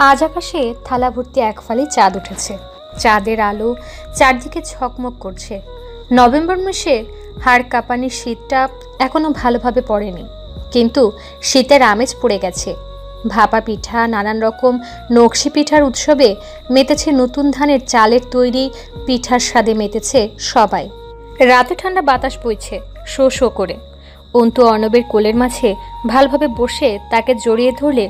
আজ আকাশে থালা ভর্তি এক ফালি চাঁদ উঠেছে। চাঁদের আলো চারদিকে ঝকমক করছে। নভেম্বর মাসের হাড় কাঁপানি শীতটা এখনো ভালোভাবে পড়েনি, কিন্তু শীতের আমেজ পড়ে গেছে। ভাপা পিঠা, নানান রকম নকশি পিঠার উৎসবে মেতেছে। নতুন ধানের চালের তৈরি পিঠার স্বাদে মেতেছে সবাই। রাতে ঠান্ডা বাতাস বইছে শো শো করে। অন্তু অর্ণবের কোলের মাঝে ভালোভাবে বসে তাকে জড়িয়ে ধরলে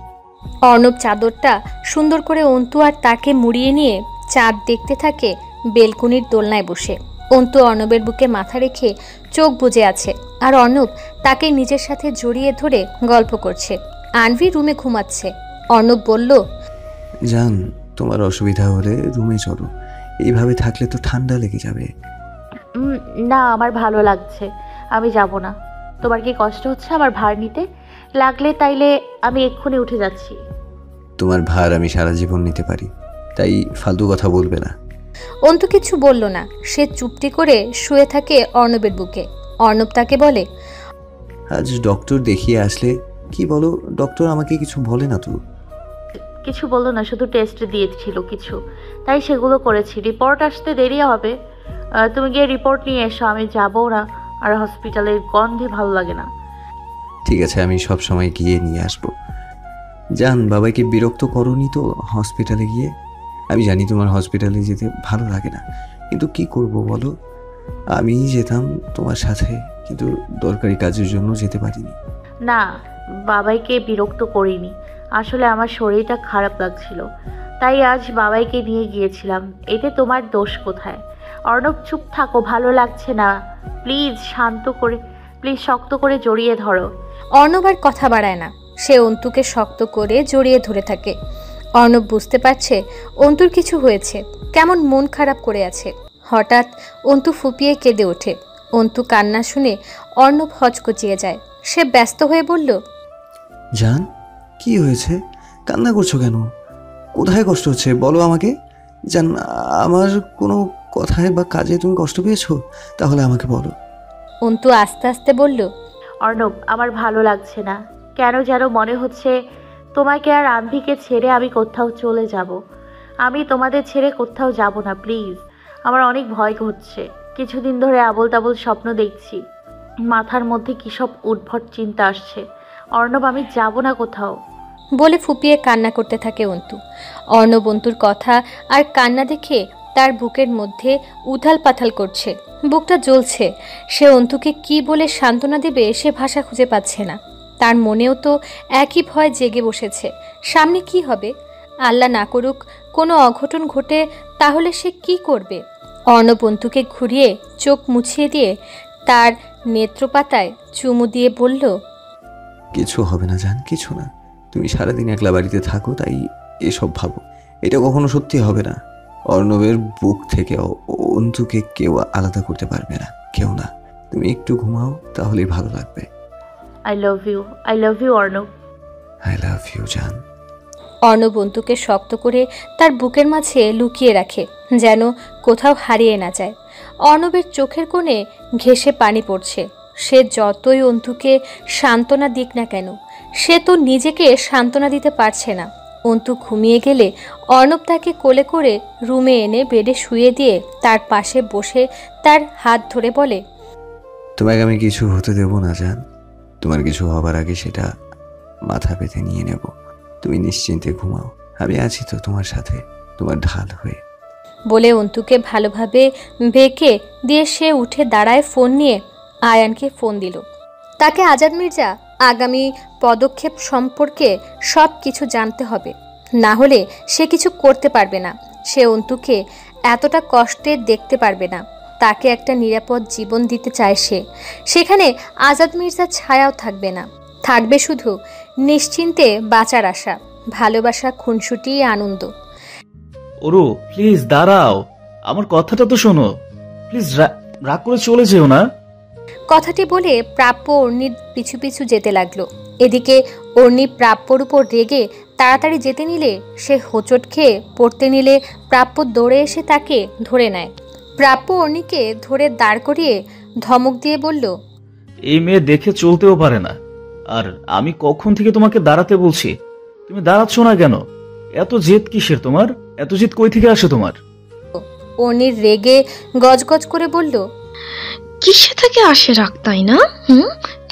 অর্ণব চাদরটা সুন্দর করে অন্তু আর তাকে মুড়িয়ে নিয়ে চাঁদ দেখতে থাকে বেলকুনির দোলনায় বসে। অন্তু অর্ণবের বুকে মাথা রেখে চোখ বুজে আছে, আর অর্ণব তাকে নিজের সাথে জড়িয়ে ধরে গল্প করছে। আনভি রুমে ঘুমাচ্ছে। অর্ণব বলল, জান, তোমার অসুবিধা হলে রুমে চলো, এইভাবে থাকলে তো ঠান্ডা লেগে যাবে। না, আমার ভালো লাগছে, আমি যাব না। তোমার কি কষ্ট হচ্ছে আমার ভার নিতে? লাগলে তাইলে আমি এক্ষুনি উঠে যাচ্ছি। তোমার ভার আমি সারা জীবন নিতে পারি, তাই ফালতু কথা বলবে না। অন্তু কিছু বলল না। সে চুপটি করে শুয়ে থাকে অর্ণবের বুকে। অর্ণব তাকে বলে, আজ ডক্টর দেখিয়ে আসলে কি বলো? ডক্টর আমাকে কিছু বলে না তো? কিছু বললো না, শুধু টেস্ট দিয়েছিল কিছু, তাই সেগুলো করেছি। রিপোর্ট আসতে দেরি হবে, তুমি গিয়ে রিপোর্ট নিয়ে এসো। আমি যাবো না, আর হসপিটালের গন্ধে ভালো লাগে না। ঠিক আছে, আমি সব সময় গিয়ে নিয়ে আসবো। জান, বাবাকে বিরক্ত করনি তো হসপিটালে গিয়ে? আমি জানি তোমার হসপিটালে যেতে ভালো লাগে না, কিন্তু কি করব বলো? আমি যেতাম তোমার সাথে, কিন্তু দরকারি কাজের জন্য যেতে পারিনি। না, বাবাইকে বিরক্ত করিনি, আসলে আমার শরীরটা খারাপ লাগছিল, তাই আজ বাবাইকে নিয়ে গিয়েছিলাম। এতে তোমার দোষ কোথায়? অর্ণব, চুপ থাকো, ভালো লাগছে না। প্লিজ শান্ত করে, প্লিজ শক্ত করে জড়িয়ে ধরো। অর্ণব আর কথা বাড়ায় না। সে অন্তুকে শক্ত করে জড়িয়ে ধরে থাকে। অর্ণব বুঝতে পারছে অন্তুর কিছু হয়েছে, কেমন মন খারাপ করে আছে। হঠাৎ অন্তু ফুপিয়ে কেঁদে ওঠে। অন্তু কান্না শুনে অর্ণব হচকচিয়ে যায়। সে ব্যস্ত হয়ে বলল, জান, কি হয়েছে? কান্না করছো কেন? কোথায় কষ্ট হচ্ছে বলো আমাকে। জান, আমার কোনো কথায় বা কাজে তুমি কষ্ট পেয়েছো? তাহলে আমাকে বলো। অন্তু আস্তে আস্তে বলল, অর্ণব, আমার ভালো লাগছে না, কেন যেন মনে হচ্ছে তোমাকে আর আম্ভিকে ছেড়ে আমি কোথাও চলে যাব। আমি তোমাদের ছেড়ে কোথাও যাব না, প্লিজ। আমার অনেক ভয় হচ্ছে, কিছুদিন ধরে আবোল তাবোল স্বপ্ন দেখছি, মাথার মধ্যে কী সব উদ্ভট চিন্তা আসছে। অর্ণব, আমি যাব না কোথাও। বলে ফুপিয়ে কান্না করতে থাকে অন্তু। অর্ণব অন্তুর কথা আর কান্না দেখে তার বুকের মধ্যে উথাল পাথাল করছে, বুকটা জ্বলছে। সে অন্তুকে কি বলে সান্ত্বনা দেবে সে ভাষা খুঁজে পাচ্ছে না। তার মনেও তো একই ভয় জেগে বসেছে। সামনে কি হবে? আল্লাহ না করুক কোনো অঘটন ঘটে, তাহলে সে কি করবে? অর্ণব অন্তুকে ঘুরিয়ে চোখ মুছিয়ে দিয়ে তার নেত্রপাতায় চুমু দিয়ে বলল, কিছু হবে না জান, কিছু না। তুমি সারাদিন একলা বাড়িতে থাকো, তাই এসব ভাবো। এটা কখনো সত্যি হবে না। অর্ণবের বুক থেকে অন্তুকে কেউ আলাদা করতে পারবে না, কেউ না। তুমি একটু ঘুমাও, তাহলেই ভালো লাগবে। I love you, I love you Arnab. I love you জান। অর্ণব অন্তুকে শক্ত করে তার বুকের মাঝে লুকিয়ে রাখে, যেন কোথাও হারিয়ে না যায়। অর্ণবের চোখের কোণে ঘেঁষে পানি পড়ছে। সে যতই অন্তুকে সান্ত্বনা দিক না কেন, সে তো নিজেকে সান্ত্বনা দিতে পারছে না। অন্তু ঘুমিয়ে গেলে অর্ণব তাকে কোলে করে রুমে এনে বেডে শুয়ে দিয়ে তার পাশে বসে তার হাত ধরে বলে, তোমাকে আমি কিছু হতে দেব না জান। তোমার কিছু হবার আগে সেটা মাথা পেতে নিয়ে নেব। তুমি নিশ্চিন্তে ঘুমাও, আমি আছি তো তোমার সাথে, তোমার ঢাল হয়ে। বলে অন্তুকে ভালোভাবে বেঁকে দিয়ে সে উঠে দাঁড়ায়। ফোন নিয়ে আয়ানকে ফোন দিল। তাকে আজাদ মির্জা আগামী পদক্ষেপ সম্পর্কে সব কিছু জানতে হবে, না হলে সে কিছু করতে পারবে না। সে অন্তুকে এতটা কষ্টে দেখতে পারবে না। তাকে একটা নিরাপদ জীবন দিতে চায় সে। সেখানে আজাদ মির্জার ছায়াও থাকবে না, থাকবে শুধু নিশ্চিন্তে বাঁচার আশা, ভালোবাসা, খুনসুটি, আনন্দ। ওরু, প্লিজ দাঁড়াও, আমার কথাটা তো শোনো। প্লিজ রাগ করে চলে যেও না। কথাটি বলে প্রাপ্য অর্ণির পিছু পিছু যেতে লাগলো। এদিকে অর্ণি প্রাপ্যর উপর রেগে তাড়াতাড়ি যেতে নিলে সে হোঁচট খেয়ে পড়তে নিলে প্রাপ্য দৌড়ে এসে তাকে ধরে নেয়। প্রাপ্য অর্ণিকে ধরে দাঁড় করিয়ে ধমক দিয়ে বলল, এই মেয়ে দেখে চলতেও পারে না, আর আমি কখন থেকে তোমাকে দাঁড়াতে বলছি, তুমি দাঁড়াচ্ছ না কেন? এত জেদ কিসের তোমার? এত জেদ কই থেকে আসে তোমার? অর্ণির রেগে গজগজ করে বলল, কিসে থেকে আসে রাগ, তাই না?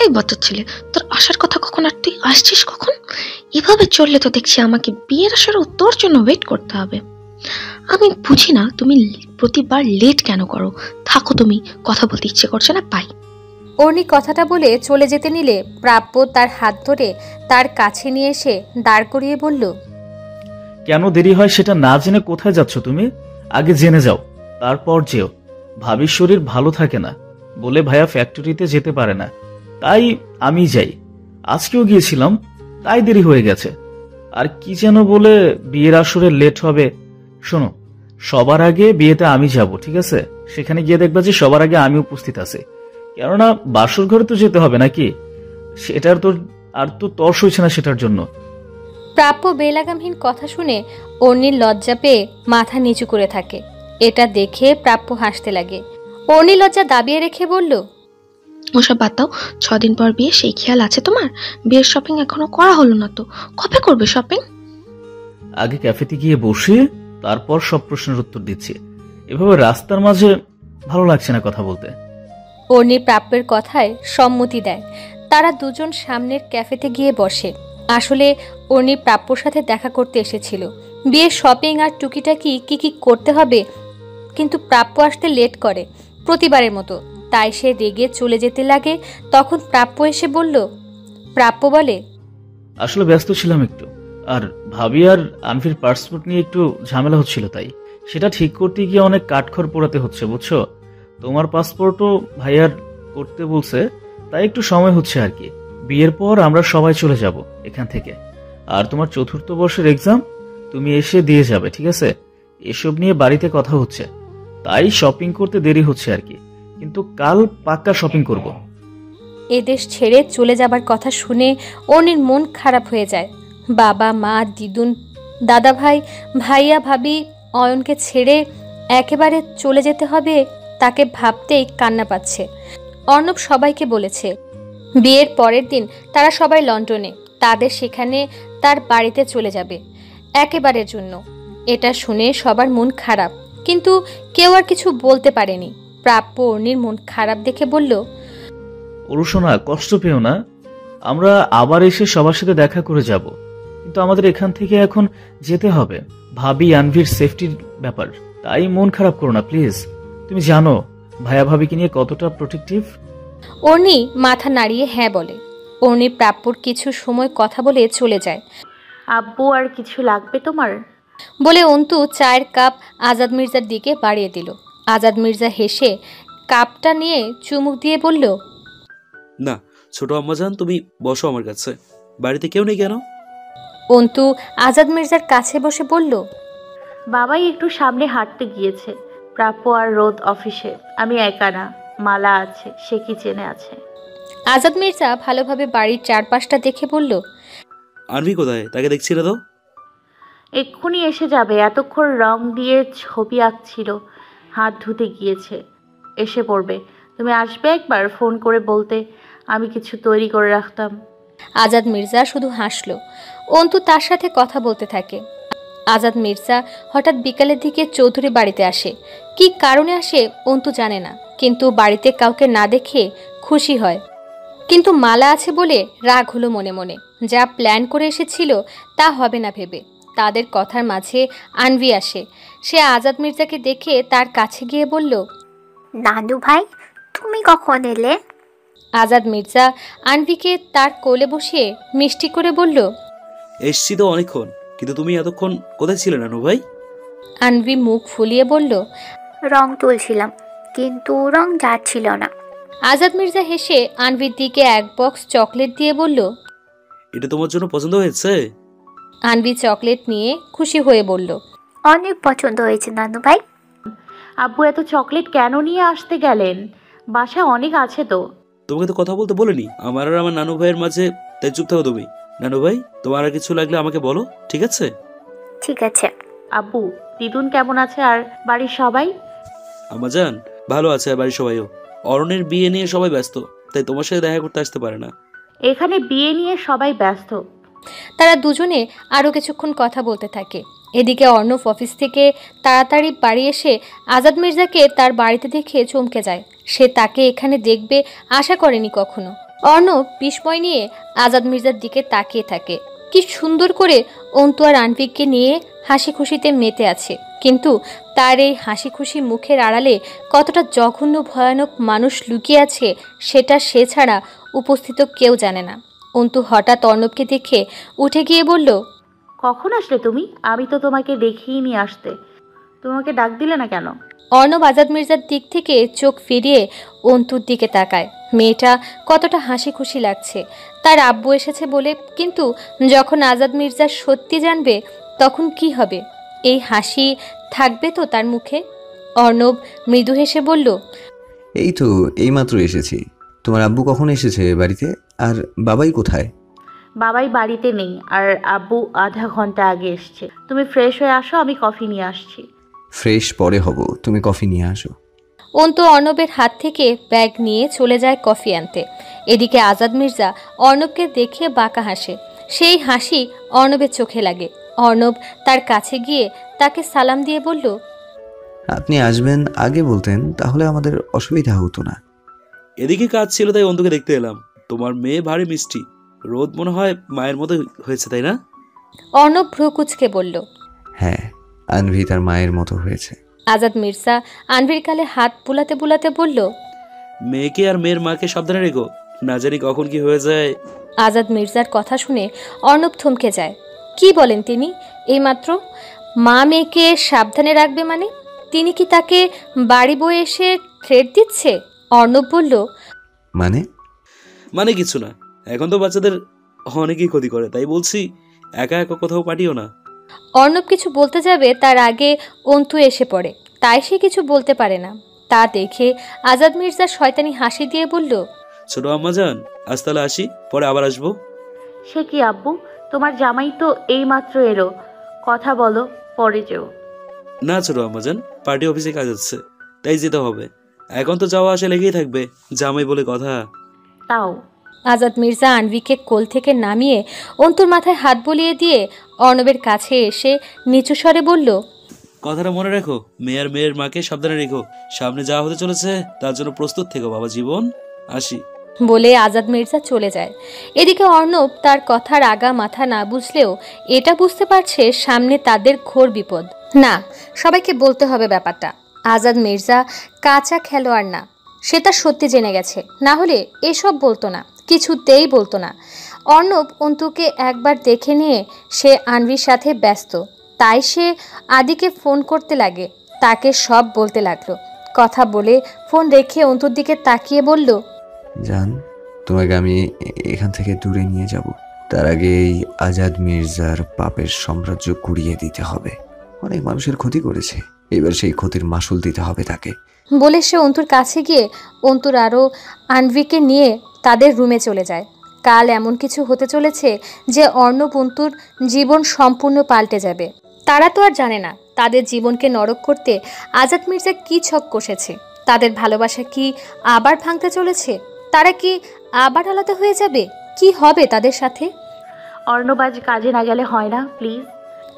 এই বাচ্চা ছেলে, তোর আসার কথা কখন আর তুই আসছিস কখন? এভাবে চললে তো দেখছি আমাকে বিয়ের আসারও তোর জন্য ওয়েট করতে হবে। আমি বুঝি না তুমি প্রতিবার লেট কেন করো। থাকো, তুমি কথা বলতে ইচ্ছে করছে না, পাই। অর্ণি কথাটা বলে চলে যেতে নিলে প্রাপ্য তার হাত ধরে তার কাছে নিয়ে এসে দাঁড় করিয়ে বলল, কেন দেরি হয় সেটা না জেনে কোথায় যাচ্ছ তুমি? আগে জেনে যাও, তারপর যেও। ভাবির শরীর ভালো থাকে না বলে ভাইয়া ফ্যাক্টরিতে যেতে পারে না, তাই আমি যাই। আজকেও গিয়েছিলাম, তাই দেরি হয়ে গেছে। আর কি যেন বলে বিয়ের আসরে লেট হবে। শোনো, সবার আগে বিয়েতে আমি যাব, ঠিক আছে? সেখানে গিয়ে দেখবা যে সবার আগে আমি উপস্থিত আছি, কেননা বাসর ঘরে তো যেতে হবে নাকি? সেটার তো আর তো তর্স হয়েছে না সেটার জন্য। প্রাপ্য বেলাগামহীন কথা শুনে অর্ণির লজ্জা পেয়ে মাথা নিচু করে থাকে। এটা দেখে প্রাপ্য হাসতে লাগে। অর্ণি লজ্জা দাবিয়ে রেখে বলল, ওসব বাদ দাও, 6 দিন পর বিয়ে, সেই খেয়াল আছে তোমার? বিয়ের শপিং এখনো করা হলো না তো, কবে করবে শপিং? আগে ক্যাফেতে গিয়ে বসে তারপর সব প্রশ্নের উত্তর দিচ্ছি। এভাবে রাস্তার মাঝে ভালো লাগছে না কথা বলতে। অর্ণি প্রাপ্যের কথায় সম্মতি দেয়। তারা দুজন সামনের ক্যাফেতে গিয়ে বসে। আসলে অর্ণি প্রাপ্যর সাথে দেখা করতে এসেছিল, বিয়ের শপিং আর টুকিটাকি কি কি করতে হবে, কিন্তু প্রাপ্য আসতে লেট করে প্রতিবারের মতো। তাই সে রেগে চলে যেতে লাগে। তখন প্রাপ্য এসে বলল, প্রাপ্য বলে, আসলে ব্যস্ত ছিলাম একটু, আর ভাবি আর আনফির পাসপোর্ট নিয়ে একটু ঝামেলা হচ্ছিল, তাই সেটা ঠিক করতে গিয়ে অনেক কাঠখড় পোড়াতে হচ্ছে, বুঝছো? তোমার পাসপোর্টও ভাইয়ার করতে বলছে, তাই একটু সময় হচ্ছে আর কি। বিয়ের পর আমরা সবাই চলে যাব এখান থেকে। আর তোমার 4th বর্ষের এক্সাম তুমি এসে দিয়ে যাবে, ঠিক আছে? এসব নিয়ে বাড়িতে কথা হচ্ছে, তাই শপিং করতে দেরি হচ্ছে আর কি। কিন্তু কাল পাক্কা শপিং করব। এদেশ ছেড়ে চলে যাবার কথা শুনে অর্ণির মন খারাপ হয়ে যায়। বাবা মা, দিদুন, দাদা ভাই, ভাইয়া ভাবি অয়নকে ছেড়ে একেবারে চলে যেতে হবে, তাকে ভাবতেই কান্না পাচ্ছে। অর্ণব সবাইকে বলেছে বিয়ের পরের দিন তারা সবাই লন্ডনে, তাদের সেখানে তার বাড়িতে চলে যাবে একেবারের জন্য। এটা শুনে সবার মন খারাপ, কিন্তু কেউ আর কিছু বলতে পারেনি। প্রাপ্য অর্ণির মন খারাপ দেখে বলল, ওরসোনা, কষ্ট পেও না, আমরা আবার এসে সবার সাথে দেখা করে যাব। কিন্তু আমাদের এখান থেকে এখন যেতে হবে, ভাবি আনভির সেফটির ব্যাপার, তাই মন খারাপ করো না প্লিজ। তুমি জানো ভাইয়া ভাবিকে নিয়ে কতটা প্রোটেক্টিভ। অর্ণি মাথা নাড়িয়ে হ্যাঁ বলে। অর্ণি প্রাপ্যর কিছু সময় কথা বলে চলে যায়। আব্বু, আর কিছু লাগবে তোমার? বলে অন্তু চায়ের কাপ আজাদ মির্জার দিকে বাড়িয়ে দিল। আজাদ মির্জা হেসে কাপটা নিয়ে চুমুক দিয়ে বলল, না ছোট আম্মাজান, তুমি বসো আমার কাছে। বাড়িতে কেউ নেই কেন? অন্তু আজাদ মির্জার কাছে বসে বলল, বাবাই একটু সামনে হাঁটতে গিয়েছে, প্রাপ্য আর রোদ অফিসে। আমি একা না, মালা আছে, সে কিচেনে আছে। আজাদ মির্জা ভালোভাবে বাড়ির চারপাশটা দেখে বলল, আনভি কোথায়? তাকে দেখছি না তো। এক্ষুনি এসে যাবে, এতক্ষণ রং দিয়ে ছবি আঁকছিল, হাত ধুতে গিয়েছে, এসে পড়বে। তুমি আসবে একবার ফোন করে বলতে, আমি কিছু তৈরি করে রাখতাম। আজাদ মির্জা শুধু হাসল। অন্তু তার সাথে কথা বলতে থাকে। আজাদ মির্জা হঠাৎ বিকালের দিকে চৌধুরী বাড়িতে আসে। কি কারণে আসে অন্তু জানে না, কিন্তু বাড়িতে কাউকে না দেখে খুশি হয়। কিন্তু মালা আছে বলে রাগ হলো মনে মনে। যা প্ল্যান করে এসেছিল তা হবে না ভেবে। তাদের কথার মাঝে আনভি আসে। সে আজাদ মির্জাকে দেখে তার কাছে গিয়ে বলল, নানু ভাই, তুমি কখন এলে? আজাদ মির্জা আনভিকে তার কোলে বসিয়ে মিষ্টি করে বলল, এসছি তো অনেকক্ষণ, কিন্তু তুমি এতক্ষণ কোথায় ছিলে নানু ভাই? আনভি মুখ ফুলিয়ে বলল, রং তুলছিলাম, কিন্তু রং যাচ্ছিল না। আজাদ মির্জা হেসে আনভির দিকে এক বক্স চকলেট দিয়ে বলল, এটা তোমার জন্য পছন্দ হয়েছে? আনভি চকলেট নিয়ে খুশি হয়ে বলল, অনেক পছন্দ হয়েছে নানু ভাই। আব্বু, এত চকলেট কেন নিয়ে আসতে গেলেন? বাসায় অনেক আছে তো। তোমাকে তো কথা বলতে বলিনি আমার আর আমার নানু ভাইয়ের মাঝে, তাই চুপ থাকো তুমি। নানু ভাই, তোমার আর কিছু লাগলে আমাকে বলো, ঠিক আছে? ঠিক আছে। আব্বু, দিদুন কেমন আছে আর বাড়ির সবাই? আম্মাজান ভালো আছে, আর বাড়ির সবাইও। অরণের বিয়ে নিয়ে সবাই ব্যস্ত, তাই তোমার সাথে দেখা করতে আসতে পারে না। এখানে বিয়ে নিয়ে সবাই ব্যস্ত, তারা দুজনে আরও কিছুক্ষণ কথা বলতে থাকে। এদিকে অর্ণব অফিস থেকে তাড়াতাড়ি বাড়ি এসে আজাদ মির্জাকে তার বাড়িতে দেখে চমকে যায়। সে তাকে এখানে দেখবে আশা করেনি কখনো। অর্ণব বিস্ময় নিয়ে আজাদ মির্জার দিকে তাকিয়ে থাকে। কি সুন্দর করে অন্তু আর আনভিককে নিয়ে হাসি খুশিতে মেতে আছে, কিন্তু তার এই হাসি খুশি মুখের আড়ালে কতটা জঘন্য ভয়ানক মানুষ লুকিয়ে আছে সেটা সে ছাড়া উপস্থিত কেউ জানে না। অন্তু হঠাৎ অর্ণবকে দেখে উঠে গিয়ে বলল, কখন আসলে তুমি? আমি তো তোমাকে দেখিয়ে নিয়ে আসতে। তোমাকে ডাক দিলে না কেন? অর্ণব আজাদ মির্জার দিক থেকে চোখ ফিরিয়ে অন্তুর দিকে তাকায়। মেয়েটা কতটা হাসি খুশি লাগছে, তার আব্বু এসেছে বলে। কিন্তু যখন আজাদ মির্জা সত্যি জানবে তখন কি হবে? এই হাসি থাকবে তো তার মুখে? অর্ণব মৃদু হেসে বলল, এই তো এইমাত্র এসেছি। তোমার আব্বু কখন এসেছে বাড়িতে? আর বাবাই কোথায়? বাবাই বাড়িতে নেই, আর আব্বু আধা ঘন্টা আগে এসছে। তুমি ফ্রেশ হয়ে আসো, আমি কফি নিয়ে আসছি। ফ্রেশ পরে হব, তুমি কফি নিয়ে আসো। অন্তু অর্ণবের হাত থেকে ব্যাগ নিয়ে চলে যায় কফি আনতে। এদিকে আজাদ মির্জা অর্ণবকে দেখে বাঁকা হাসে। সেই হাসি অর্ণবের চোখে লাগে। অর্ণব তার কাছে গিয়ে তাকে সালাম দিয়ে বলল, আপনি আসবেন আগে বলতেন তাহলে আমাদের অসুবিধা হতো না। এদিকে কাজ ছিল তাই অন্ধুকে দেখতে এলাম। তোমার মেয়ে ভারী মিষ্টি, রোদ মনে হয় মায়ের মতো হয়েছে, তাই না? অর্ণব ভ্রু কুঁচকে বলল, হ্যাঁ, আনভি তার মায়ের মতো হয়েছে। আজাদ মির্জা আনভির কালে হাত বুলাতে বুলাতে বলল, মেয়েকে আর মেয়ের মাকে সাবধানে রেখো, না জানি কখন কি হয়ে যায়। আজাদ মির্জার কথা শুনে অর্ণব থমকে যায়। কি বলেন তিনি? এইমাত্র মা মেয়েকে সাবধানে রাখবে মানে? তিনি কি তাকে বাড়ি বয়ে এসে থ্রেট দিচ্ছে? অর্ণব বলল, মানে কিছু না, এখন তো বাচ্চাদের অনেকেই ক্ষতি করে, তাই বলছি একা একা কোথাও পাঠিও না। অর্ণব কিছু বলতে যাবে তার আগে অন্তু এসে পড়ে, তাই সে কিছু বলতে পারে না। তা দেখে আজাদ মির্জা শয়তানি হাসি দিয়ে বলল, ছোট আম্মা যান, আজ তাহলে আসি, পরে আবার আসবো। সে কি আব্বু, তোমার জামাই তো এই মাত্র এলো, কথা বলো, পরে যেও। না ছোট আম্মা যান, পার্টি অফিসে কাজ হচ্ছে, তাই যেতে হবে। এখন তো যাওয়া আসা লেগেই থাকবে, জামাই বলে কথা। তাও আজাদ মির্জা আনভিকে কোল থেকে নামিয়ে অন্তুর মাথায় হাত বুলিয়ে দিয়ে অর্ণবের কাছে এসে নিচু স্বরে বলল, কথাটা মনে রেখো, মেয়ের মেয়ের মাকে সাবধানে রেখো। সামনে যা হতে চলেছে তার জন্য প্রস্তুত থেকো বাবা জীবন। আসি। বলে আজাদ মির্জা চলে যায়। এদিকে অর্ণব তার কথার আগা মাথা না বুঝলেও এটা বুঝতে পারছে সামনে তাদের ঘোর বিপদ। না, সবাইকে বলতে হবে ব্যাপারটা। আজাদ মির্জা কাঁচা খেলোয়াড় না, সে তা সত্যি জেনে গেছে। না হলে এসব বলতো না, কিছুতেই বলতো না। অর্ণব অন্তুকে একবার দেখে নিয়ে সে আনভির সাথে ব্যস্ত, তাই সে আদিকে ফোন করতে লাগে, তাকে সব বলতে লাগলো। কথা বলে ফোন রেখে অন্তুর দিকে তাকিয়ে বলল, জান, তোমাকে আমি এখান থেকে দূরে নিয়ে যাব। তার আগে এই আজাদ মির্জার পাপের সাম্রাজ্য কুড়িয়ে দিতে হবে। অনেক মানুষের ক্ষতি করেছে, এবার সেই ক্ষতির মাসুল দিতে হবে তাকে। বলে সে অন্তুর কাছে গিয়ে অন্তুর আরও আনভিকে নিয়ে তাদের রুমে চলে যায়। কাল এমন কিছু হতে চলেছে যে অর্ণব অন্তুর জীবন সম্পূর্ণ পাল্টে যাবে। তারা তো আর জানে না তাদের জীবনকে নরক করতে আজাদ মির্জা কী ছক কষেছে। তাদের ভালোবাসা কি আবার ভাঙতে চলেছে? তারা কি আবার আলাদা হয়ে যাবে? কি হবে তাদের সাথে? অর্ণব আজ কাজে না গেলে হয় না, প্লিজ।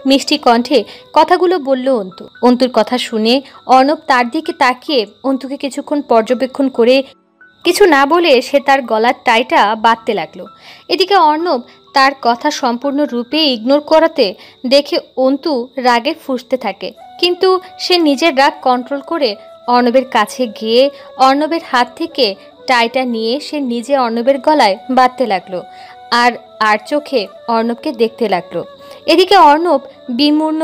মিষ্টি কণ্ঠে কথাগুলো বলল অন্তু। অন্তুর কথা শুনে অর্ণব তার দিকে তাকিয়ে অন্তুকে কিছুক্ষণ পর্যবেক্ষণ করে কিছু না বলে সে তার গলার টাইটা বাঁধতে লাগলো। এদিকে অর্ণব তার কথা সম্পূর্ণ রূপে ইগনোর করাতে দেখে অন্তু রাগে ফুঁসতে থাকে, কিন্তু সে নিজের রাগ কন্ট্রোল করে অর্ণবের কাছে গিয়ে অর্ণবের হাত থেকে টাইটা নিয়ে সে নিজে অর্ণবের গলায় বাঁধতে লাগলো আর চোখে অর্ণবকে দেখতে লাগলো। এদিকে অর্ণব বিমূর্ণ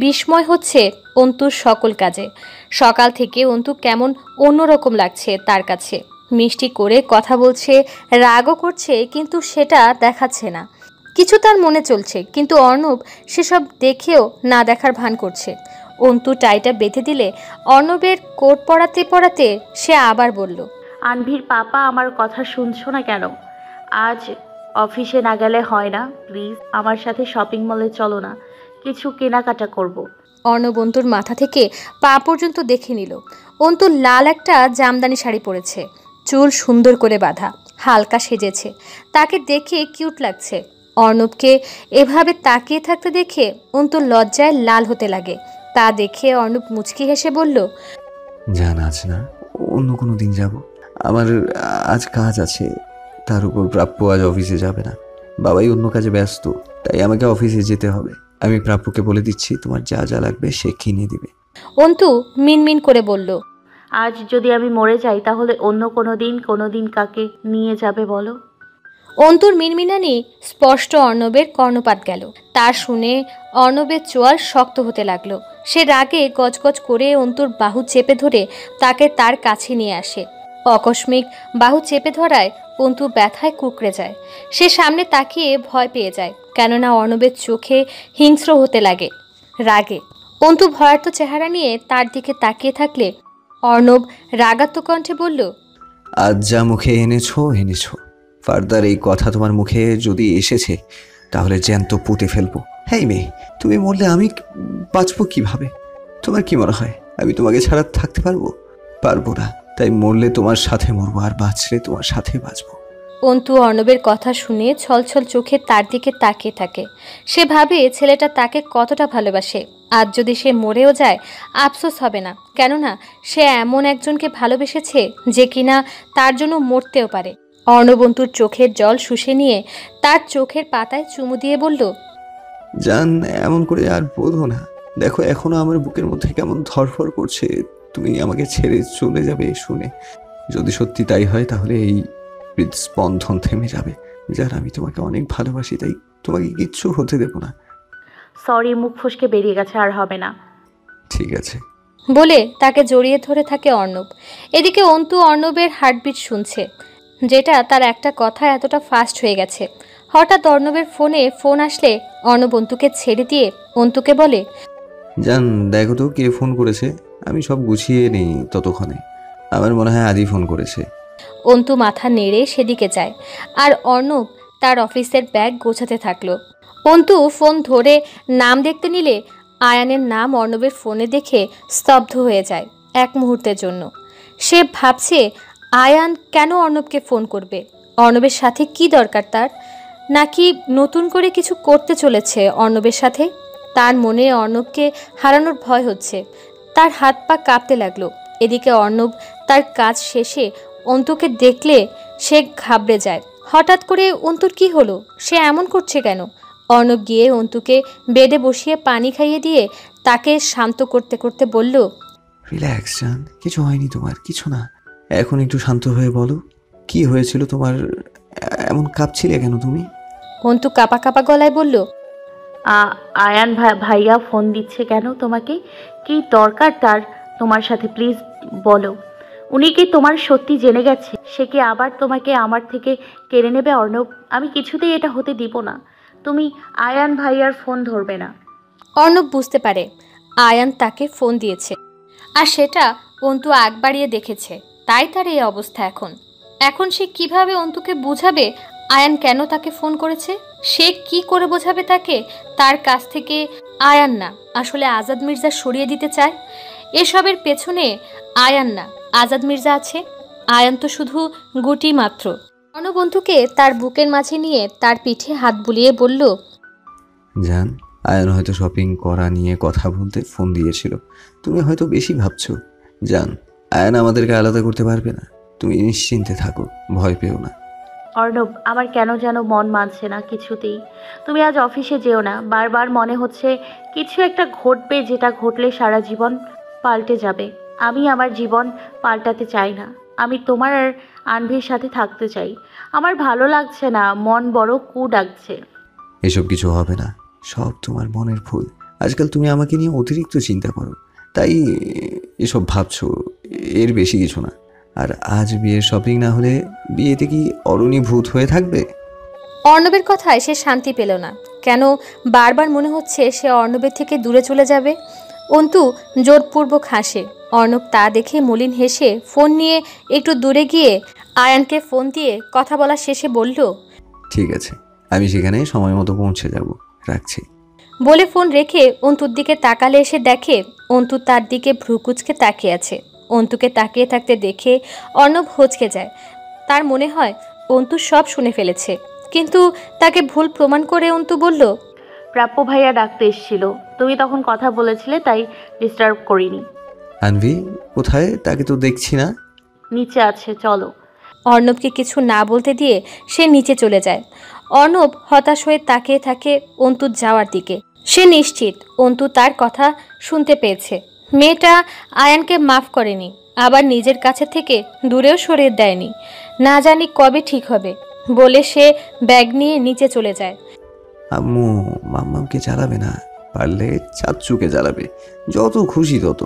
বিস্ময় হচ্ছে অন্তুর সকল কাজে। সকাল থেকে অন্তু কেমন অন্যরকম লাগছে তার কাছে। মিষ্টি করে কথা বলছে, রাগও করছে, কিন্তু সেটা দেখাচ্ছে না। কিছু তার মনে চলছে, কিন্তু অর্ণব সেসব দেখেও না দেখার ভান করছে। অন্তু টাইটা বেঁধে দিলে অর্ণবের কোট পরাতে পরাতে সে আবার বলল, আনভির পাপা, আমার কথা শুনছো না কেন? আজ অফিসে না গেলে হয় না, প্লিজ আমার সাথে শপিং মলে চলো না, কিছু কেনাকাটা করব। অর্ণব অন্তুর মাথা থেকে পা পর্যন্ত দেখে নিল। অন্তু লাল একটা জামদানি শাড়ি পরেছে, চুল সুন্দর করে বাঁধা, হালকা সেজেছে, তাকে দেখে কিউট লাগছে। অর্ণবকে এভাবে তাকিয়ে থাকতে দেখে অন্তুর লজ্জায় লাল হতে লাগে। তা দেখে অর্ণব মুচকি হেসে বলল, জান আজ না, অন্য কোনো দিন যাব। আমার আজ কাজ আছে, তার উপর প্রাপ্য আজ অফিসে যাবে না। বাবাই অন্য কাজে ব্যস্ত, তাই আমাকে অফিসে যেতে হবে। আমি প্রাপ্যকে বলে দিচ্ছি তোমার যা যা লাগবে সে কিনে দিবে। অন্তু মিনমিন করে বলল, আজ যদি আমি মরে যাই তাহলে অন্য কোনো দিন কাকে নিয়ে যাবে বলো? অন্তুর মিনমিনানি স্পষ্ট অর্ণবের কর্ণপাত গেল। তার শুনে অর্ণবের চোয়াল শক্ত হতে লাগলো। সে রাগে গজগজ করে অন্তুর বাহু চেপে ধরে তাকে তার কাছে নিয়ে আসে। আকস্মিক বাহু চেপে ধরায় অন্তু ব্যথায় কুঁকড়ে যায়। সে সামনে তাকিয়ে ভয় পেয়ে যায়, কেননা অর্ণবের চোখে হিংস্র হতে লাগে রাগে। অন্তু ভয়ার্ত চেহারা নিয়ে তার দিকে তাকিয়ে থাকলে অর্ণব রাগাত্মক কণ্ঠে বলল, আজ যা মুখে এনেছো, ফার্দার এই কথা তোমার মুখে যদি এসেছে তাহলে জ্যান্ত পুঁতে ফেলবো। হেই মেয়ে, তুমি মরলে আমি বাঁচবো কিভাবে? তোমার কি মনে হয় আমি তোমাকে ছাড়া থাকতে পারবো না? তাই মরলে তোমার সাথে মরবো, আর বাঁচলে তোমার সাথে বাঁচবো। অন্তু অর্ণবের কথা শুনে ছলছল চোখে তার দিকে তাকিয়ে থাকে। সে ভাবে ছেলেটা তাকে কতটা ভালোবাসে। আজ যদি সে মরেও যায় আফসোস হবে না, কেননা সে এমন একজনকে ভালোবেসেছে যে কিনা তার জন্য মরতেও পারে। অর্ণব অন্তুর চোখের জল শুষে নিয়ে তার চোখের পাতায় চুমু দিয়ে বলল, জান এমন করে আর বোধো না। দেখো এখনো আমার বুকের মধ্যে কেমন ধরফর করছে তুমি আমাকে ছেড়ে চলে যাবে শুনে। যদি সত্যি তাই হয় তাহলে এই হৃদস্পন্দন থেমে যাবে। যার আমি তোমাকে অনেক ভালোবাসি, তাই তোমাকে কিচ্ছু হতে দেব না। সরি, মুখ ফসকে বেরিয়ে গেছে, আর হবে না। ঠিক আছে বলে তাকে জড়িয়ে ধরে থাকে অর্ণব। এদিকে অন্তু অর্ণবের হার্টবিট শুনছে, যেটা তার একটা কথা এতটা ফাস্ট হয়ে গেছে। হঠাৎ অর্ণবের ফোন আসলে অর্ণব অন্তুকে ছেড়ে দিয়ে অন্তুকে বলে, জান দেখো তো কে ফোন করেছে। আমি সব গুছিয়ে নেই ততক্ষণে। আমার মনে হয় আদি ফোন করেছে। অন্তু মাথা নেড়ে সেদিকে যায় আর অর্ণব তার অফিসের ব্যাগ গোছাতে থাকলো। অন্তু ফোন ধরে নাম দেখতে নিলে আয়ানের নাম অর্ণবের ফোনে দেখে স্তব্ধ হয়ে যায় এক মুহূর্তের জন্য। সে ভাবছে আয়ান কেন অর্ণবকে ফোন করবে, অর্ণবের সাথে কি দরকার তার, নাকি নতুন করে কিছু করতে চলেছে অর্ণবের সাথে। তার মনে অর্ণবকে হারানোর ভয় হচ্ছে, তার হাত পা কাঁপতে লাগলো। এদিকে অর্ণব তার কাজ শেষে অন্তুকে দেখলে সে ঘাবড়ে যায়। হঠাৎ করে অন্তুর কি হলো, সে এমন করছে কেন? অর্ণব গিয়ে অন্তুকে বেডে বসিয়ে পানি খাইয়ে দিয়ে তাকে শান্ত করতে করতে বলল, রিল্যাক্স জান, কিছু হয়নি তোমার, কিছু না। এখন একটু শান্ত হয়ে বলো কি হয়েছিল তোমার, এমন কাঁপছিলে কেন তুমি? অন্তু কাঁপা কাঁপা গলায় বলল, আয়ান ভাইয়া ফোন দিচ্ছে কেন তোমাকে? কি দরকার তার তোমার সাথে? প্লিজ বলো। উনি কি তোমার সত্যি জেনে গেছে? সে কি আবার তোমাকে আমার থেকে কেড়ে নেবে? অর্ণব, আমি কিছুতেই এটা হতে দিব না। তুমি আয়ান ভাইয়ার ফোন ধরবে না। অর্ণব বুঝতে পারে আয়ান তাকে ফোন দিয়েছে, আর সেটা অন্তু আগ বাড়িয়ে দেখেছে, তাই তার এই অবস্থা। এখন সে কিভাবে অন্তুকে বুঝাবে আয়ান কেন তাকে ফোন করেছে? সে কি করে বোঝাবে তাকে তার কাছ থেকে আয়ান না, আসলে আজাদ মির্জা সরিয়ে দিতে চায়? এসবের পেছনে আয়ান না, আজাদ মির্জা আছে। আয়ান তো শুধু গুটি মাত্র। অর্ণবন্ধুকে তার বুকের মাঝে নিয়ে তার পিঠে হাত বুলিয়ে বলল, জান আয়ান হয়তো শপিং করা নিয়ে কথা বলতে ফোন দিয়েছিল। তুমি হয়তো বেশি ভাবছো। জান আয়ান আমাদেরকে আলাদা করতে পারবে না। তুমি নিশ্চিন্তে থাকো, ভয় পেও না। অর্ণব, আমার কেন যেন মন মানছে না কিছুতেই। তুমি আজ অফিসে যেও না। বারবার মনে হচ্ছে কিছু একটা ঘটবে, যেটা ঘটলে সারা জীবন পাল্টে যাবে। আমি আমার জীবন পাল্টাতে চাই না। আমি তোমার আর আনভির সাথে থাকতে চাই। আমার ভালো লাগছে না, মন বড় কু ডাকছে। এসব কিছু হবে না, সব তোমার মনের ভুল। আজকাল তুমি আমাকে নিয়ে অতিরিক্ত চিন্তা করো, তাই এসব ভাবছো, এর বেশি কিছু না। আর আজ বিয়ের শপিং না হলে বিয়েতে কি অরুণী ভূত হয়ে থাকবে? অর্ণবের কথায় সে শান্তি পেল না। কেন বারবার মনে হচ্ছে সে অর্ণবের থেকে দূরে চলে যাবে। অন্তু জোরপূর্বক হাসে। অর্ণব তা দেখে মলিন হেসে ফোন নিয়ে একটু দূরে গিয়ে আয়ানকে ফোন দিয়ে কথা বলা শেষে বলল, ঠিক আছে, আমি সেখানে সময় মতো পৌঁছে যাব, রাখছি। বলে ফোন রেখে অন্তুর দিকে তাকালে এসে দেখে অন্তু তার দিকে ভ্রুকুচকে তাকিয়ে আছে। অন্তুকে তাকিয়ে থাকতে দেখে অর্ণব হচকে যায়। তার মনে হয় অন্তু সব শুনে ফেলেছে। কিন্তু তাকে ভুল প্রমাণ করে অন্তু বলল, প্রাপ্য ভাইয়া ডাকতে এসেছিল, তুমি তখন কথা বলেছিলে তাই ডিস্টার্ব করিনি। আনভি কোথায়? তাকে তো দেখছি না। নিচে আছে, চলো। অর্ণবকে কিছু না বলতে দিয়ে সে নিচে চলে যায়। অর্ণব হতাশ হয়ে তাকিয়ে থাকে অন্তুর যাওয়ার দিকে। সে নিশ্চিত অন্তু তার কথা শুনতে পেয়েছে। মেয়েটা আয়ানকে মাফ করেনি, আবার নিজের কাছে থেকে দূরেও সরিয়ে দেয়নি। না জানি কবে ঠিক হবে বলে সে ব্যাগ নিয়ে নিচে চলে যায়। আম্মু মাম্মামকে জ্বালাবে না, পারলে চাচ্চুকে জ্বালাবে, যত খুশি তত।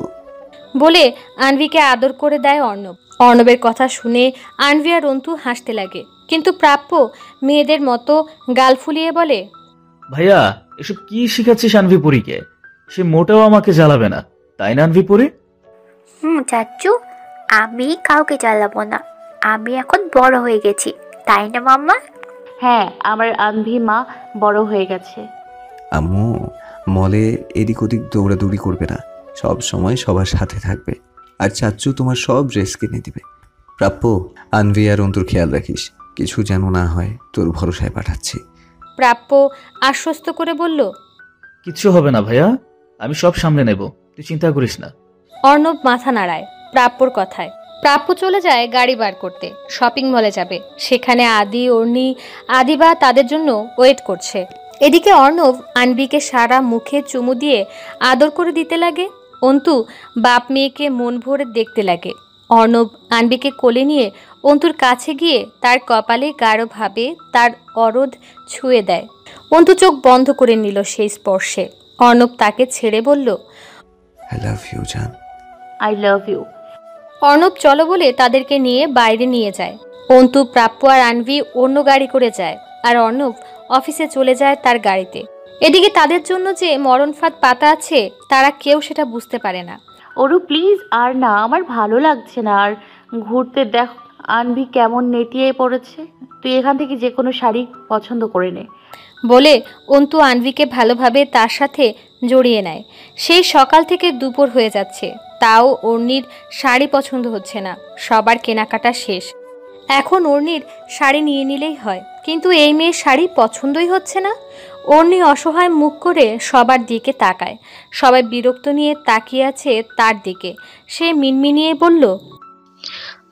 বলে আনভিকে আদর করে দেয় অর্ণব। অর্ণবের কথা শুনে আনভি আর অন্তু হাসতে লাগে, কিন্তু প্রাপ্য মেয়েদের মতো গাল ফুলিয়ে বলে, ভাইয়া এসব কি শিখাচ্ছিস আনভিপুরীকে? সে মোটেও আমাকে জ্বালাবে না, তাই না আনভিপুরী? চাচ্চু, আমি কাউকে জ্বালাবো না। আমি এখন বড় হয়ে গেছি, তাই না মাম্মা? হ্যাঁ, আমার আনভি মা বড় হয়ে গেছে। আম্মু মলে এদিক ওদিক দৌড়াদৌড়ি করবে না, সব সময় সবার সাথে থাকবে, আর চাচ্চু তোমার সব ড্রেস কিনে দিবে। প্রাপ্য, আনভি আর অন্তুর খেয়াল রাখিস, কিছু যেন না হয়, তোর ভরসায় পাঠাচ্ছি। প্রাপ্য আশ্বস্ত করে বলল, কিচ্ছু হবে না ভাইয়া, আমি সব সামলে নেব, তুই চিন্তা করিস না। অর্ণব মাথা নাড়ায় প্রাপ্যর কথায়। প্রাপ্য চলে যায় গাড়ি বার করতে, শপিং মলে যাবে। সেখানে আদি, অর্ণি, আদিবা তাদের জন্য ওয়েট করছে। এদিকে অর্ণব আনবিকে সারা মুখে চুমু দিয়ে আদর করে দিতে লাগে। অন্তু বাপ মেয়েকে মন ভরে দেখতে লাগে। অর্ণব আনবিকে কোলে নিয়ে অন্তুর কাছে গিয়ে তার কপালে গাঢ়ভাবে তার অরোধ ছুঁয়ে দেয়। অন্তু চোখ বন্ধ করে নিল সেই স্পর্শে। অর্ণব তাকে ছেড়ে বলল, আই লাভ ইউ জান। I love you. অর্ণব চলো বলে তাদেরকে নিয়ে বাইরে নিয়ে যায়। অন্তু, প্রাপ্য আর আনভি অন্য গাড়ি করে যায়, আর অর্ণব অফিসে চলে যায় তার গাড়িতে। এদিকে তাদের জন্য যে মরণ ফাঁদ পাতা আছে তারা কেউ সেটা বুঝতে পারে না। ওরু প্লিজ, আর না, আমার ভালো লাগছে না আর ঘুরতে। দেখ আনভি কেমন নেতিয়ে পড়েছে, তুই এখান থেকে যে কোনো শাড়ি পছন্দ করে নে। বলে অন্তু আনভিকে ভালোভাবে তার সাথে জড়িয়ে নেয়। সেই সকাল থেকে দুপুর হয়ে যাচ্ছে, তাও অর্ণির শাড়ি পছন্দ হচ্ছে না। সবার কেনাকাটা শেষ, এখন অর্ণির শাড়ি নিয়ে নিলেই হয়, কিন্তু এই মেয়ের শাড়ি পছন্দই হচ্ছে না। অর্ণি অসহায় মুখ করে সবার দিকে তাকায়। সবাই বিরক্ত নিয়ে তাকিয়ে আছে তার দিকে। সে মিনমিনিয়ে বলল,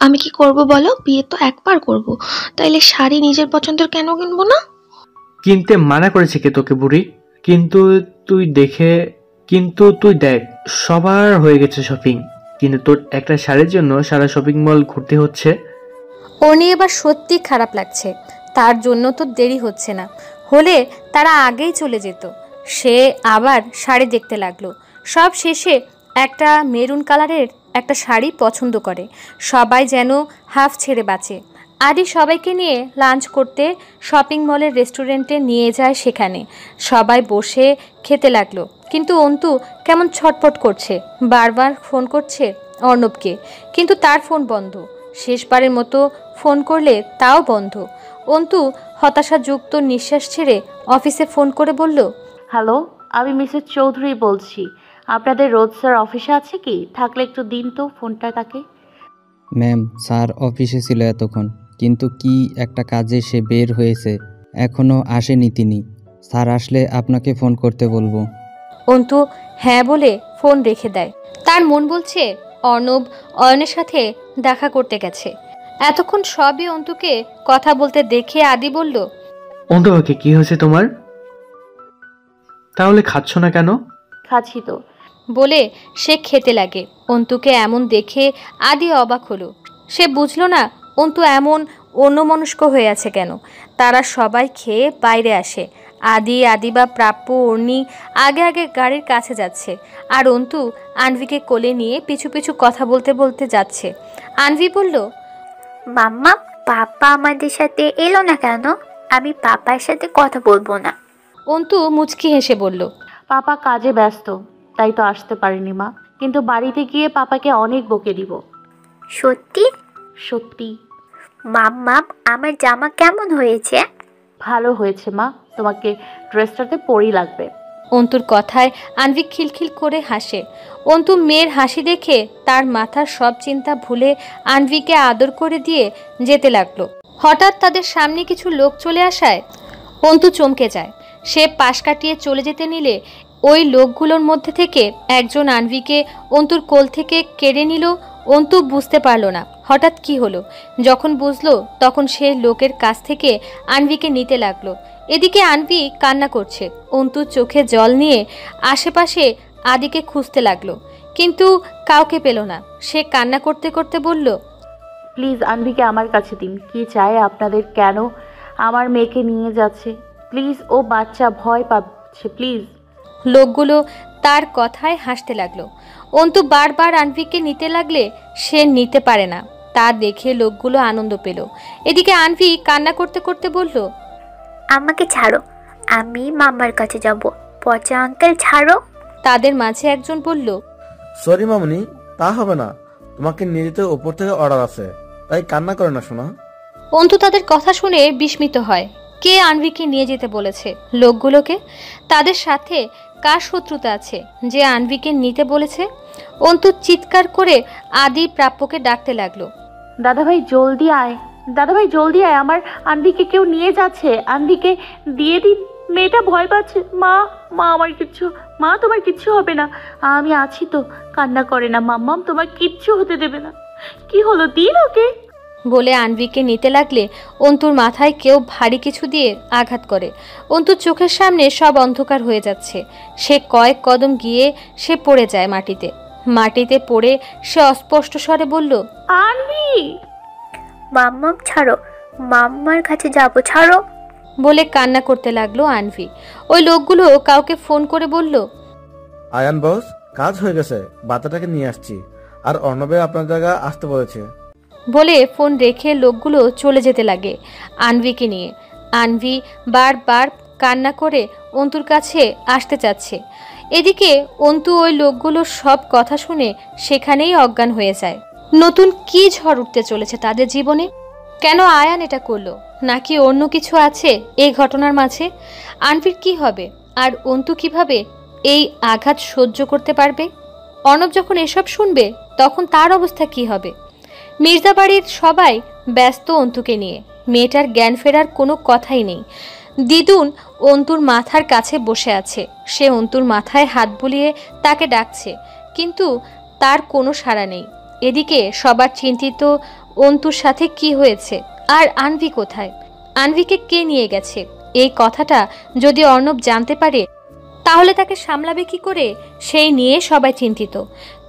আমি কি করব বলো? বিয়ে তো একবার করব, তাইলে শাড়ি নিজের পছন্দের কেন কিনবো না? কিনতে মানা করেছে কে তোকে বুড়ি? কিন্তু তুই দেখ, সবার হয়ে গেছে শপিং, কিন্তু তোর একটা শাড়ির জন্য সারা শপিং মল ঘুরতে হচ্ছে। অর্ণি এবার সত্যি খারাপ লাগছে। তার জন্য তো দেরি হচ্ছে না, হলে তারা আগেই চলে যেত। সে আবার শাড়ি দেখতে লাগলো। সব শেষে একটা মেরুন কালারের একটা শাড়ি পছন্দ করে। সবাই যেন হাফ ছেড়ে বাঁচে। আদি সবাইকে নিয়ে লাঞ্চ করতে শপিং মলের রেস্টুরেন্টে নিয়ে যায়। সেখানে সবাই বসে খেতে লাগলো, কিন্তু অন্তু কেমন ছটফট করছে, বারবার ফোন করছে অর্ণবকে, কিন্তু তার ফোন বন্ধ। শেষবারের মতো ফোন করলে তাও বন্ধ। অন্তু হতাশাযুক্ত নিঃশ্বাস ছেড়ে অফিসে ফোন করে বলল, হ্যালো, আমি মিসেস চৌধুরী বলছি। আপনাদের রোজ স্যার অফিসে আছে কি? থাকলে একটু দিন তো ফোনটা তাকে। ম্যাম, স্যার অফিসে ছিল এতক্ষণ, কিন্তু কি একটা কাজে সে বের হয়েছে, এখনো আসেনি তিনি। স্যার আসলে আপনাকে ফোন করতে বলবো। অন্তু হ্যাঁ বলে ফোন রেখে দেয়। তার মন বলছে অর্ণব অয়নের সাথে দেখা করতে গেছে। এতক্ষণ সবই অন্তুকে কথা বলতে দেখে আদি বলল, অন্তকে কি হয়েছে তোমার? তাহলে খাচ্ছ না কেন? খাচ্ছি তো। বলে সে খেতে লাগে। অন্তুকে এমন দেখে আদি অবাক হলো। সে বুঝলো না অন্তু এমন অন্যমনস্ক হয়ে আছে কেন। তারা সবাই খেয়ে বাইরে আসে। আদিবা, প্রাপ্য, অর্ণি আগে আগে গাড়ির কাছে যাচ্ছে, আর অন্তু আনভিকে কোলে নিয়ে পিছু পিছু কথা বলতে বলতে যাচ্ছে। আনভি বলল, মাম্মা, পাপা আমাদের সাথে এলো না কেন? আমি পাপার সাথে কথা বলবো না। অন্তু মুচকি হেসে বলল, পাপা কাজে ব্যস্ত, তাই তো আসতে পারিনি মা, কিন্তু বাড়িতে গিয়ে পাপাকে অনেক বকে দিব। সত্যি? সত্যি। মাম্মা, আমার জামা কেমন হয়েছে? ভালো হয়েছে মা, তোমাকে ড্রেসটাতে পরেই লাগবে। অন্তুর কথায় আনভি খিলখিল করে হাসে। অন্তু মেয়ের হাসি দেখে তার মাথার সব চিন্তা ভুলে আনভিকে আদর করে দিয়ে যেতে লাগলো। হঠাৎ তাদের সামনে কিছু লোক চলে আসায় অন্তু চমকে যায়। সে পাশ কাটিয়ে চলে যেতে নিলে ওই লোকগুলোর মধ্যে থেকে একজন আনভিকে অন্তুর কোল থেকে কেড়ে নিল। অন্তু বুঝতে পারল না হঠাৎ কি হলো। যখন বুঝলো তখন সে লোকের কাছ থেকে আনভিকে নিতে লাগলো। এদিকে আনভি কান্না করছে। অন্তু চোখে জল নিয়ে আশেপাশে আদিকে খুঁজতে লাগলো, কিন্তু কাউকে পেল না। সে কান্না করতে করতে বলল, প্লিজ আনভিকে আমার কাছে দিন। কি চায় আপনাদের? কেন আমার মেয়েকে নিয়ে যাচ্ছে? প্লিজ, ও বাচ্চা, ভয় পাচ্ছে, প্লিজ। লোকগুলো তার কথায় হাসতে লাগলো। অন্তু বারবার আনভিকে নিতে লাগলে সে নিতে পারে না। তা দেখে লোকগুলো আনন্দ পেল। এদিকে আনভি কান্না করতে করতে বলল, আমাকে ছাড়ো, আমি মামার কাছে যাব। পচা আঙ্কেল ছাড়ো। তাদের মাঝে একজন বলল, সরি মামুনি, তা হবে না, তোমাকে নিয়ে যেতে ওপর থেকে অর্ডার আছে, তাই কান্না করে না শোনা। অন্তু তাদের কথা শুনে বিস্মিত হয়। কে আনভিকে নিয়ে যেতে বলেছে? লোকগুলোকে? তাদের সাথে কার শত্রুতা আছে যে আনভিকে নিতে বলেছে? অন্তু চিৎকার করে আদি প্রাপ্যকে ডাকতে লাগলো, দাদাভাই জলদি আয়, দাদাভাই জলদি আয়, আমার আনভিকে কেউ নিয়ে যাচ্ছে, আনভিকে দিয়ে দিন, মেয়েটা ভয় পাচ্ছে। মা, মা আমার কিচ্ছু, মা তোমার কিচ্ছু হবে না, আমি আছি তো, কান্না করে না মাম্মাম, তোমার কিচ্ছু হতে দেবে না। কি হলো, দিন ওকে। বলে আনভিকে নিতে লাগলে অন্তুর মাথায় কেউ ভারী কিছু দিয়ে আঘাত করে। অন্তুর চোখের সামনে সব অন্ধকার হয়ে যাচ্ছে। সে কয়েক কদম গিয়ে সে পড়ে যায় মাটিতে। মাটিতে পড়ে সে অস্পষ্ট স্বরে বলল, আনভি। মাম্মাম ছাড়ো, মাম্মার কাছে যাব, ছাড়ো। বলে কান্না করতে লাগলো আনভি। ওই লোকগুলো কাউকে ফোন করে বলল, আয়ান বস, কাজ হয়ে গেছে, বাচ্চাটাকে নিয়ে আসছি, আর অর্ণবে আপনার জায়গা আসতে বলেছে। বলে ফোন রেখে লোকগুলো চলে যেতে লাগে আনভিকে নিয়ে। আনভি বারবার কান্না করে অন্তুর কাছে আসতে চাচ্ছে। এদিকে অন্তু ওই লোকগুলোর সব কথা শুনে সেখানেই অজ্ঞান হয়ে যায়। নতুন কি ঝড় উঠতে চলেছে তাদের জীবনে? কেন আয়ান এটা করলো? নাকি অন্য কিছু আছে এই ঘটনার মাঝে? আনভির কি হবে? আর অন্তু কিভাবে এই আঘাত সহ্য করতে পারবে? অর্ণব যখন এসব শুনবে তখন তার অবস্থা কি হবে? মির্জা বাড়ির সবাই ব্যস্ত অন্তুকে নিয়ে। মেয়েটার জ্ঞান ফেরার কোনো কথাই নেই। দিদুন অন্তুর মাথার কাছে বসে আছে। সে অন্তুর মাথায় হাত বুলিয়ে তাকে ডাকছে, কিন্তু তার কোনো সাড়া নেই। এদিকে সবার চিন্তিত অন্তুর সাথে কি হয়েছে, আর আনভি কোথায়? আনভিকে কে নিয়ে গেছে? এই কথাটা যদি অর্ণব জানতে পারে তাহলে তাকে সামলাবে কি করে, সেই নিয়ে সবাই চিন্তিত।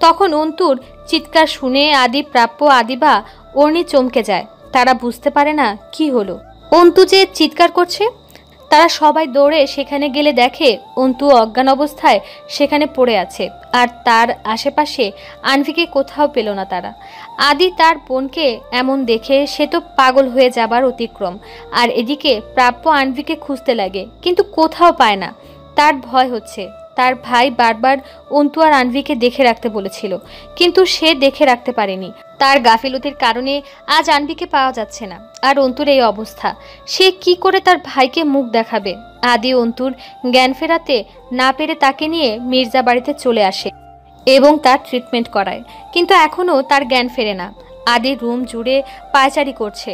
তখন অন্তুর চিৎকার শুনে আদি, প্রাপ্য, আদিবা, অর্ণি চমকে যায়। তারা বুঝতে পারে না কি হলো। অন্তু যে চিৎকার করছে। তারা সবাই দৌড়ে সেখানে গেলে দেখে অন্তু অজ্ঞান অবস্থায় সেখানে পড়ে আছে, আর তার আশেপাশে আনভিকে কোথাও পেল না তারা। আদি তার বোনকে এমন দেখে সে তো পাগল হয়ে যাবার অতিক্রম। আর এদিকে প্রাপ্য আনভিকে খুঁজতে লাগে, কিন্তু কোথাও পায় না। তার ভয় হচ্ছে। তার ভাই বারবার অন্তু আর আনভিকে দেখে রাখতে বলেছিল, কিন্তু সে দেখে রাখতে পারেনি। তার গাফিলতির কারণে আজ আনভিকে পাওয়া যাচ্ছে না। আর অন্তুর এই অবস্থা, সে কি করে তার ভাইকে মুখ দেখাবে? আদি অন্তুর জ্ঞান ফেরাতে না পেরে তাকে নিয়ে মির্জা বাড়িতে চলে আসে এবং তার ট্রিটমেন্ট করায়, কিন্তু এখনও তার জ্ঞান ফেরে না। আদি রুম জুড়ে পায়চারি করছে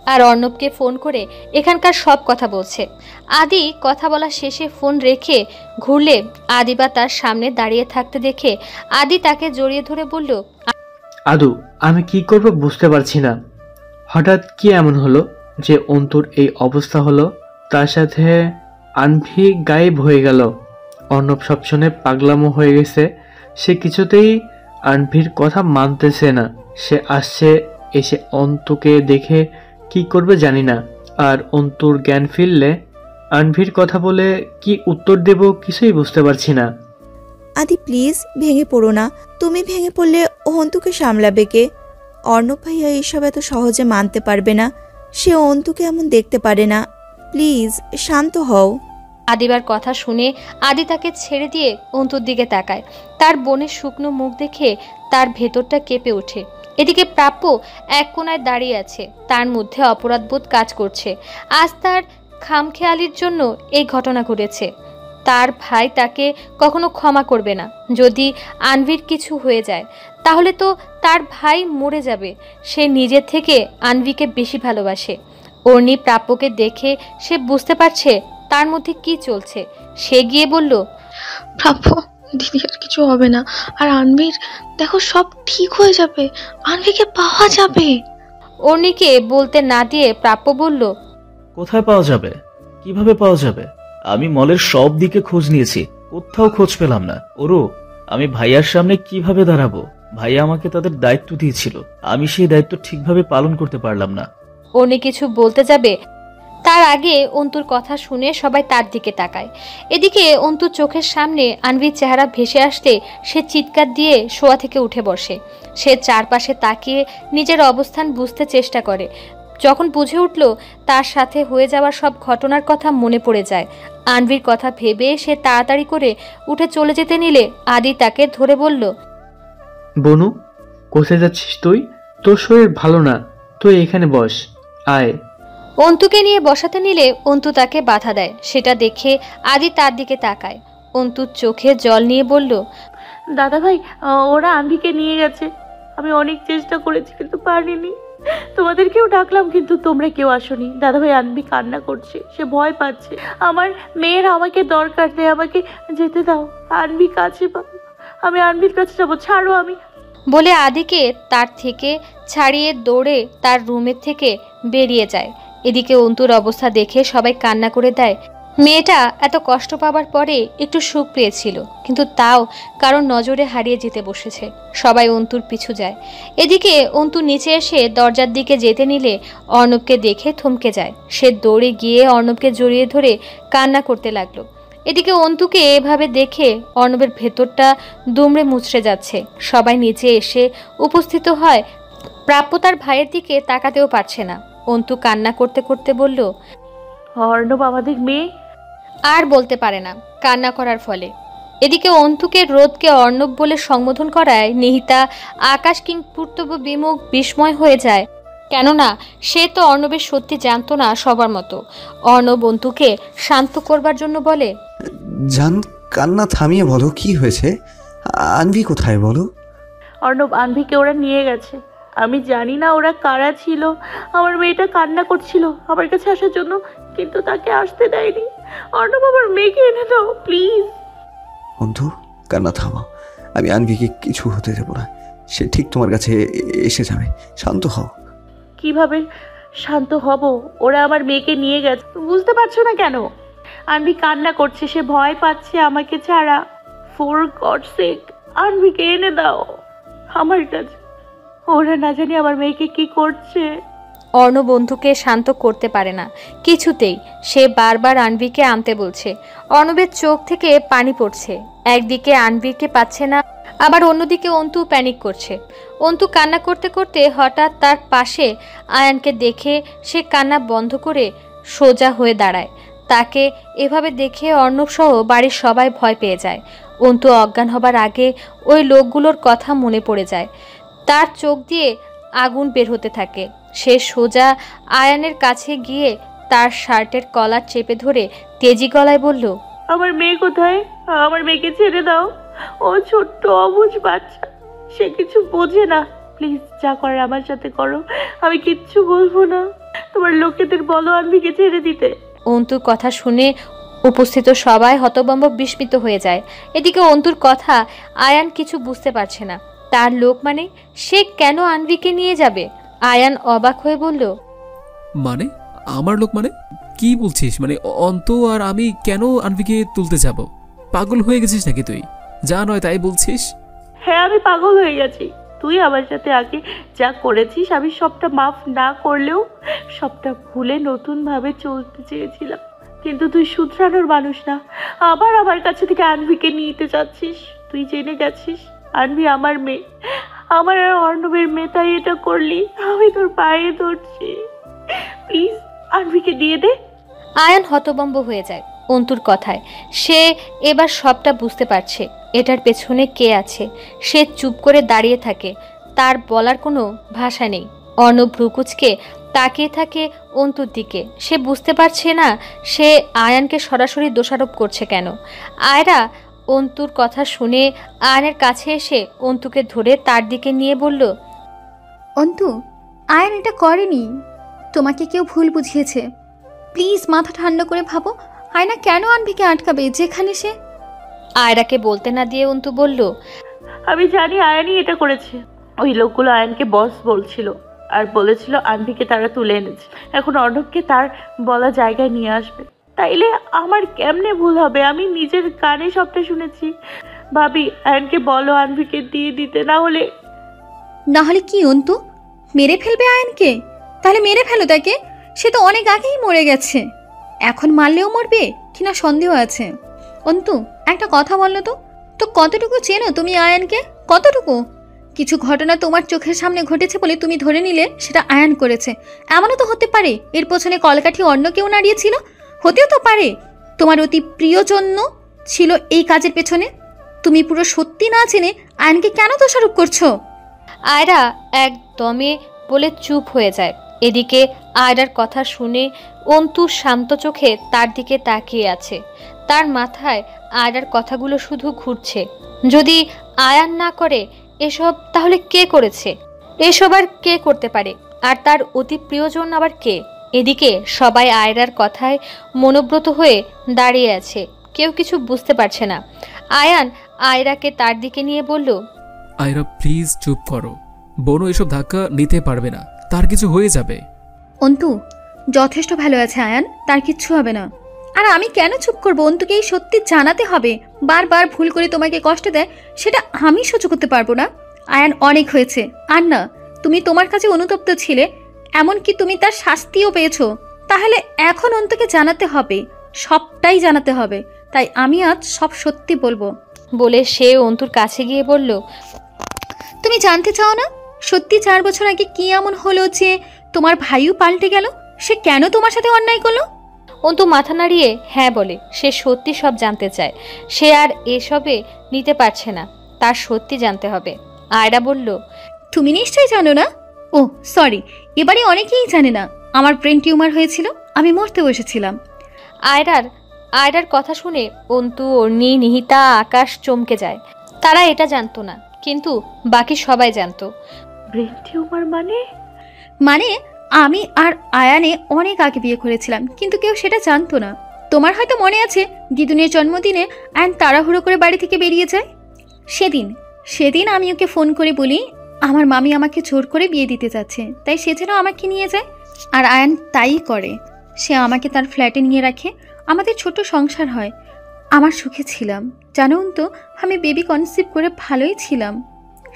আর অর্ণবকে ফোন করে এখানকার সব কথা বলছে। আদি কথা বলা শেষে ফোন রেখে ঘুরলে আদিবা তার সামনে দাঁড়িয়ে থাকতে দেখে আদি তাকে জড়িয়ে ধরে বলল, আদু, আমি কি করব বুঝতে পারছি না। হঠাৎ কি এমন হলো যে অন্তুর এই অবস্থা হলো? তার সাথে আনভি গায়েব হয়ে গেল। অর্ণব সব শুনে পাগলামো হয়ে গেছে। সে কিছুতেই আনভির কথা মানতেছে না। সে আসছে, এসে অন্তুকে দেখে কি করবে জানি না। আর অন্তুর জ্ঞান ফিরলে আনভির কথা বলে কি উত্তর দেব কিছুই বুঝতে পারছি না। আদি প্লিজ ভেঙে পড়ো না। তুমি ভেঙে পড়লে অন্তুকে সামলাবে কে? অর্ণব ভাইয়া এসব এত সহজে মানতে পারবে না। সে অন্তুকে এমন দেখতে পারে না। প্লিজ শান্ত হও। আদিবার কথা শুনে আদি তাকে ছেড়ে দিয়ে অন্তুর দিকে তাকায়। তার বোনের শুকনো মুখ দেখে তার ভেতরটা কেঁপে ওঠে। এদিকে প্রাপ্য এক কোনায় দাঁড়িয়ে আছে। তার মধ্যে অপরাধবোধ কাজ করছে। আজ তার খামখেয়ালির জন্য এই ঘটনা ঘটেছে। তার ভাই তাকে কখনো ক্ষমা করবে না। যদি আনভির কিছু হয়ে যায় তাহলে তো তার ভাই মরে যাবে। সে নিজের থেকে আনভিকে বেশি ভালোবাসে। অর্ণি প্রাপ্যকে দেখে সে বুঝতে পারছে তার মধ্যে কি চলছে। সে গিয়ে বলল, প্রাপ্য, দিদি আর কিছু হবে না। আর আনভির দেখো সব ঠিক হয়ে যাবে, আনভিকে পাওয়া যাবে। অর্ণিকে বলতে না দিয়ে প্রাপ্য বলল, কোথায় পাওয়া যাবে? কিভাবে পাওয়া যাবে? আমি মলের সব দিকে খোঁজ নিয়েছি, কোথাও খোঁজ পেলাম না। ওরও আমি ভাইয়ার সামনে কিভাবে দাঁড়াবো? ভাইয়া আমাকে তাদের দায়িত্ব দিয়েছিল, আমি সেই দায়িত্ব ঠিকভাবে পালন করতে পারলাম না। অর্ণি কিছু বলতে যাবে তার আগে অন্তুর কথা শুনে সবাই তার দিকে তাকায়। এদিকে অন্তুর চোখের সামনে আনভির চেহারা ভেসে আসতে সে চিৎকার দিয়ে শোয়া থেকে উঠে বসে। সে চারপাশে তাকিয়ে নিজের অবস্থান বুঝতে চেষ্টা করে। যখন বুঝে উঠল তার সাথে হয়ে যাওয়ার সব ঘটনার কথা মনে পড়ে যায়। আনভির কথা ভেবে সে তাড়াতাড়ি করে উঠে চলে যেতে নিলে আদি তাকে ধরে বলল, বনু, কোথায় যাচ্ছিস তুই? তোর শরীর ভালো না, তুই এখানে বস, আয়। অন্তুকে নিয়ে বসাতে নিলে অন্তু তাকে বাধা দেয়। সেটা দেখে আদি তার দিকে তাকায়। অন্তুর চোখে জল নিয়ে বলল, দাদা ভাই, ওরা আনভিকে নিয়ে গেছে। আমি অনেক চেষ্টা করেছি কিন্তু পারিনি। তোমাদেরকেও ডাকলাম কিন্তু তোমরা কেউ আসোনি। দাদা ভাই, আনভি কান্না করছে, সে ভয় পাচ্ছে। আমার মেয়ের আমাকে দরকার নেই, আমাকে যেতে দাও। আনভি কাছে পাবো, আমি আনভির কাছে যাবো, ছাড়ো। আমি বলে আদিকে তার থেকে ছাড়িয়ে দৌড়ে তার রুমের থেকে বেরিয়ে যায়। এদিকে অন্তুর অবস্থা দেখে সবাই কান্না করে দেয়। মেয়েটা এত কষ্ট পাবার পরে একটু সুখ পেয়েছিল, কিন্তু তাও কারণ নজরে হারিয়ে যেতে বসেছে। সবাই অন্তুর পিছু যায়। এদিকে অন্তু নিচে এসে দরজার দিকে যেতে নিলে অর্ণবকে দেখে থমকে যায়। সে দৌড়ে গিয়ে অর্ণবকে জড়িয়ে ধরে কান্না করতে লাগলো। এদিকে অন্তুকে এভাবে দেখে অর্ণবের ভেতরটা দুমড়ে মুচড়ে যাচ্ছে। সবাই নিচে এসে উপস্থিত হয়। প্রাপ্য তার ভাইয়ের দিকে তাকাতেও পারছে না। অন্তু কান্না করতে করতে বলল, অর্ণব আমাদের মেয়ে। আর বলতে পারে না কান্না করার ফলে। এদিকে অন্তুকে রোদকে অর্ণব বলে সম্বোধন করায় নিহিতা আকাশ কিংপুর্তব বিমুখ বিস্ময় হয়ে যায়। কেননা সে তো অর্ণবের সত্যি জানতো না সবার মতো। অর্ণব অন্তুকে শান্ত করবার জন্য বলে, জান, কান্না থামিয়ে বলো, কি হয়েছে? আনভি কোথায় বলো? অর্ণব, আনভিকে ওরা নিয়ে গেছে। আমি জানি না ওরা কারা ছিল। আমার মেয়েটা কান্না করছিল আমার কাছে আসার জন্য, কিন্তু তাকে আসতে দেয়নি। অর্ণব, আমার মেয়েকে এনে দাও প্লিজ। বন্ধু, কান্না থামাও, আমি আনভিকে কিছু হতে দেবো না। সে ঠিক তোমার কাছে এসে যাবে, শান্ত হও। কিভাবে শান্ত হব? ওরা আমার মেয়েকে নিয়ে গেছে, বুঝতে পারছো না কেন? আনভি কান্না করছে, সে ভয় পাচ্ছে আমাকে ছাড়া। ফর গড সেক, আনভিকে এনে দাও আমার কাছে। ওরা না জানি আমার মেয়েকে কি করছে। অর্ণব বন্ধুকে শান্ত করতে পারে না কিছুতেই। সে বারবার আনভিকে আনতে বলছে। অর্ণবের চোখ থেকে পানি পড়ছে। একদিকে আনভিকে পাচ্ছে না, আবার অন্যদিকে অন্তু প্যানিক করছে। অন্তু কান্না করতে করতে হঠাৎ তার পাশে আয়ানকে দেখে সে কান্না বন্ধ করে সোজা হয়ে দাঁড়ায়। তাকে এভাবে দেখে অর্ণব সহ বাড়ির সবাই ভয় পেয়ে যায়। অন্তু অজ্ঞান হবার আগে ওই লোকগুলোর কথা মনে পড়ে যায়। তার চোখ দিয়ে আগুন বের হতে থাকে। সে সোজা আয়ানের কাছে গিয়ে তার শার্টের কলার চেপে ধরে তেজি গলায় বলল, আমার মেয়ে কোথায়? আমার মেয়েকে ছেড়ে দাও। ও ছোট্ট অবুঝ বাচ্চা, সে কিছু বোঝে না। প্লিজ, যা করার আমার সাথে করো, আমি কিচ্ছু বলবো না। তোমার লোকেদের বলো আনভিকে ছেড়ে দিতে। অন্তুর কথা শুনে উপস্থিত সবাই হতভম্ব বিস্মিত হয়ে যায়। এদিকে অন্তুর কথা আয়ান কিছু বুঝতে পারছে না। তার লোক মানে সে কেন আনভিকে নিয়ে যাবে? আয়ান অবাক হয়ে বলল, মানে আমার লোক মানে কি বলছিস? মানে অন্ত আর আমি কেন আনভিকে তুলতে যাব? পাগল হয়ে গেছিস নাকি তুই? যা নয় তাই বলছিস। হ্যাঁ, আমি পাগল হয়ে গেছি। তুই আমার সাথে আগে যা করেছিস আমি সবটা মাফ না করলেও সবটা ভুলে নতুন ভাবে চলতে চেয়েছিলাম, কিন্তু তুই শুধরানোর মানুষ না। আবার আমার কাছে থেকে আনভিকে নিতে চাচ্ছিস। তুই জেনে গেছিস আনভি আমার মেয়ে, আমার আর অর্ণবের মেয়ে, তাই এটা করলি। আমি তোর পায়ে ধরছি, প্লিজ আনভিকে দিয়ে দে। আয়ান হতভম্ব হয়ে যায় অন্তুর কথায়। সে এবার সবটা বুঝতে পারছে এটার পেছনে কে আছে। সে চুপ করে দাঁড়িয়ে থাকে, তার বলার কোনো ভাষা নেই। অর্ণব ভ্রুকুচকে তাকিয়ে থাকে অন্তুর দিকে। সে বুঝতে পারছে না সে আয়ানকে সরাসরি দোষারোপ করছে কেন। আয়রা অন্তুর কথা শুনে আয়নের কাছে এসে অন্তুকে ধরে তার দিকে নিয়ে বলল, অন্তু, আয়ন এটা করেনি, তোমাকে কেউ ভুল বুঝিয়েছে। প্লিজ মাথা ঠান্ডা করে ভাবো, আয়না কেন আনভিকে আটকাবে যেখানে সে। আয়রাকে বলতে না দিয়ে অন্তু বলল, আমি জানি আয়ানই এটা করেছে। ওই লোকগুলো আয়ানকে বস বলছিল আর বলেছিল আনভিকে তারা তুলে এনেছে, এখন অর্ণবকে তার বলা জায়গায় নিয়ে আসবে। তাইলে আমার কেমনে ভুল হবে? আমি নিজের কানে সবটা শুনেছি। ভাবি, আয়ানকে বলো আনভিকে দিয়ে দিতে, না হলে কি অন্তু, মেরে ফেলবে আয়নকে? তাহলে মেরে ফেলো তাকে, সে তো অনেক আগেই মরে গেছে। এখন মারলেও মরবে কিনা সন্দেহ আছে। অন্তু, একটা কথা বললো তো কতটুকু চেনো তুমি আয়ানকে? কতটুকু? কিছু ঘটনা তোমার চোখের সামনে ঘটেছে বলে তুমি ধরে নিলে সেটা আয়ান করেছে। এমনও তো হতে পারে এর পেছনে কলকাঠি অন্য কেউ নাড়িয়েছিল। হতেও তো পারে তোমার অতি প্রিয়জন ছিল এই কাজের পেছনে। তুমি পুরো সত্যি না জেনে আয়ানকে কেন দোষারোপ করছো? আয়রা একদমে বলে চুপ হয়ে যায়। এদিকে আয়রার কথা শুনে অন্তু শান্ত চোখে তার দিকে তাকিয়ে আছে। তার মাথায় আয়রার কথাগুলো শুধু ঘুরছে। যদি আয়ান না করে এসব, তাহলে কে করেছে এসব? আর কে করতে পারে? আর তার অতি প্রিয়জন আবার কে? এদিকে সবাই আয়রার কথায় মনোব্রত হয়ে দাঁড়িয়ে আছে, কেউ কিছু বুঝতে পারছে না। আয়ান আয়রাকে তার দিকে নিয়ে বলল, আয়রা প্লিজ চুপ করো, বোনও এসব ধাক্কা নিতে পারবে না, তার কিছু হয়ে যাবে। অন্তু যথেষ্ট ভালো আছে আয়ান, তার কিচ্ছু হবে না। আর আমি কেন চুপ করবো? অন্তুকে এই সত্যি জানাতে হবে। বারবার ভুল করে তোমাকে কষ্ট দেয়, সেটা আমি সহ্য করতে পারবো না। আয়ান অনেক হয়েছে। আর না, তুমি তোমার কাছে অনুতপ্ত ছিলে, এমনকি তুমি তার শাস্তিও পেয়েছো। তাহলে এখন অন্তুকে জানাতে হবে, সবটাই জানাতে হবে। তাই আমি আজ সব সত্যি বলবো। বলে সে অন্তুর কাছে গিয়ে বলল, তুমি জানতে চাও না সত্যি 4 বছর আগে কি এমন হলো যে তোমার ভাইও পাল্টে গেল? সে কেন তোমার সাথে অন্যায় করলো? অন্তু মাথা নাড়িয়ে হ্যাঁ বলে। সে সত্যি সব জানতে চায়। সে আর এসবে নিতে পারছে না, তার সত্যি জানতে হবে। আয়রা বলল, তুমি নিশ্চয়ই জানো না? ও সরি, এবারে অনেকেই জানে না আমার ব্রেন টিউমার হয়েছিল, আমি মরতে বসেছিলাম। আয়রার কথা শুনে অন্তু, অর্ণি, নিহিতা, আকাশ চমকে যায়। তারা এটা জানতো না, কিন্তু বাকি সবাই জানতো। ব্রেন টিউমার মানে আমি আর আয়ানে অনেক আগে বিয়ে করেছিলাম, কিন্তু কেউ সেটা জানতো না। তোমার হয়তো মনে আছে দিদুনের জন্মদিনে আয়ন তাড়াহুড়ো করে বাড়ি থেকে বেরিয়ে যায়। সেদিন আমি ওকে ফোন করে বলি আমার মামি আমাকে জোর করে বিয়ে দিতে যাচ্ছে, তাই সে যেন আমাকে নিয়ে যায়। আর আয়ান তাই করে। সে আমাকে তার ফ্ল্যাটে নিয়ে রাখে, আমাদের ছোট সংসার হয়। আমার সুখে ছিলাম, জানো তো। আমি বেবি কনসিভ করে ভালোই ছিলাম,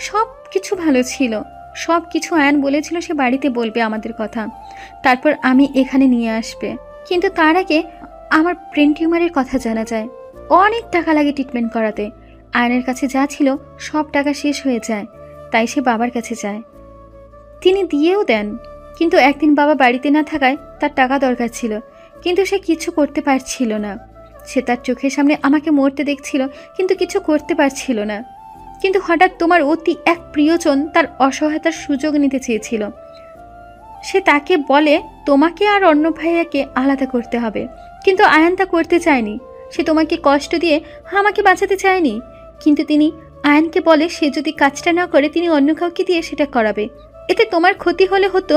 সব কিছু ভালো ছিল। সব কিছু আয়ান বলেছিল সে বাড়িতে বলবে আমাদের কথা, তারপর আমি এখানে নিয়ে আসবে। কিন্তু তার আগে আমার ব্রেন টিউমারের কথা জানা যায়। অনেক টাকা লাগে ট্রিটমেন্ট করাতে। আয়নের কাছে যা ছিল সব টাকা শেষ হয়ে যায়, তাই সে বাবার কাছে যায়। তিনি দিয়েও দেন, কিন্তু একদিন বাবা বাড়িতে না থাকায় তার টাকা দরকার ছিল, কিন্তু সে কিছু করতে পারছিল না। সে তার চোখের সামনে আমাকে মরতে দেখছিল, কিন্তু কিছু করতে পারছিল না। কিন্তু হঠাৎ তোমার অতি এক প্রিয়জন তার অসহায়তার সুযোগ নিতে চেয়েছিল। সে তাকে বলে তোমাকে আর অন্য ভাইয়াকে আলাদা করতে হবে, কিন্তু আয়ান তা করতে চায়নি। সে তোমাকে কষ্ট দিয়ে আমাকে বাঁচাতে চায়নি, কিন্তু তিনি আয়ানকে বলে সে যদি কাজটা না করে তিনি অন্য কাউকে দিয়ে সেটা করাবে, এতে তোমার ক্ষতি হলে হতো,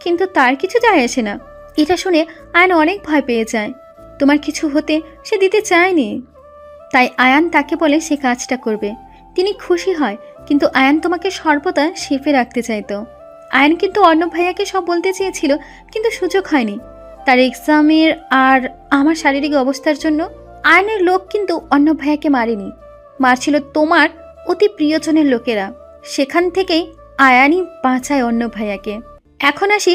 কিন্তু তার কিছু যায় আসে না। এটা শুনে আয়ান অনেক ভয় পেয়ে যায়। তোমার কিছু হতে সে দিতে চায়নি, তাই আয়ান তাকে বলে সে কাজটা করবে। তিনি খুশি হয়, কিন্তু আয়ান তোমাকে সর্বদা সেফে রাখতে চাইতো। আয়ান কিন্তু অন্য ভাইয়াকে সব বলতে চেয়েছিল, কিন্তু সুযোগ হয়নি। তার এক্সামের আর আমার শারীরিক অবস্থার জন্য আয়ানের লোক কিন্তু অন্য ভাইয়াকে মারেনি, মারছিল তোমার অতি প্রিয়জনের লোকেরা। সেখান থেকেই আয়ানই বাঁচায় অন্য ভাইয়াকে। এখন আসি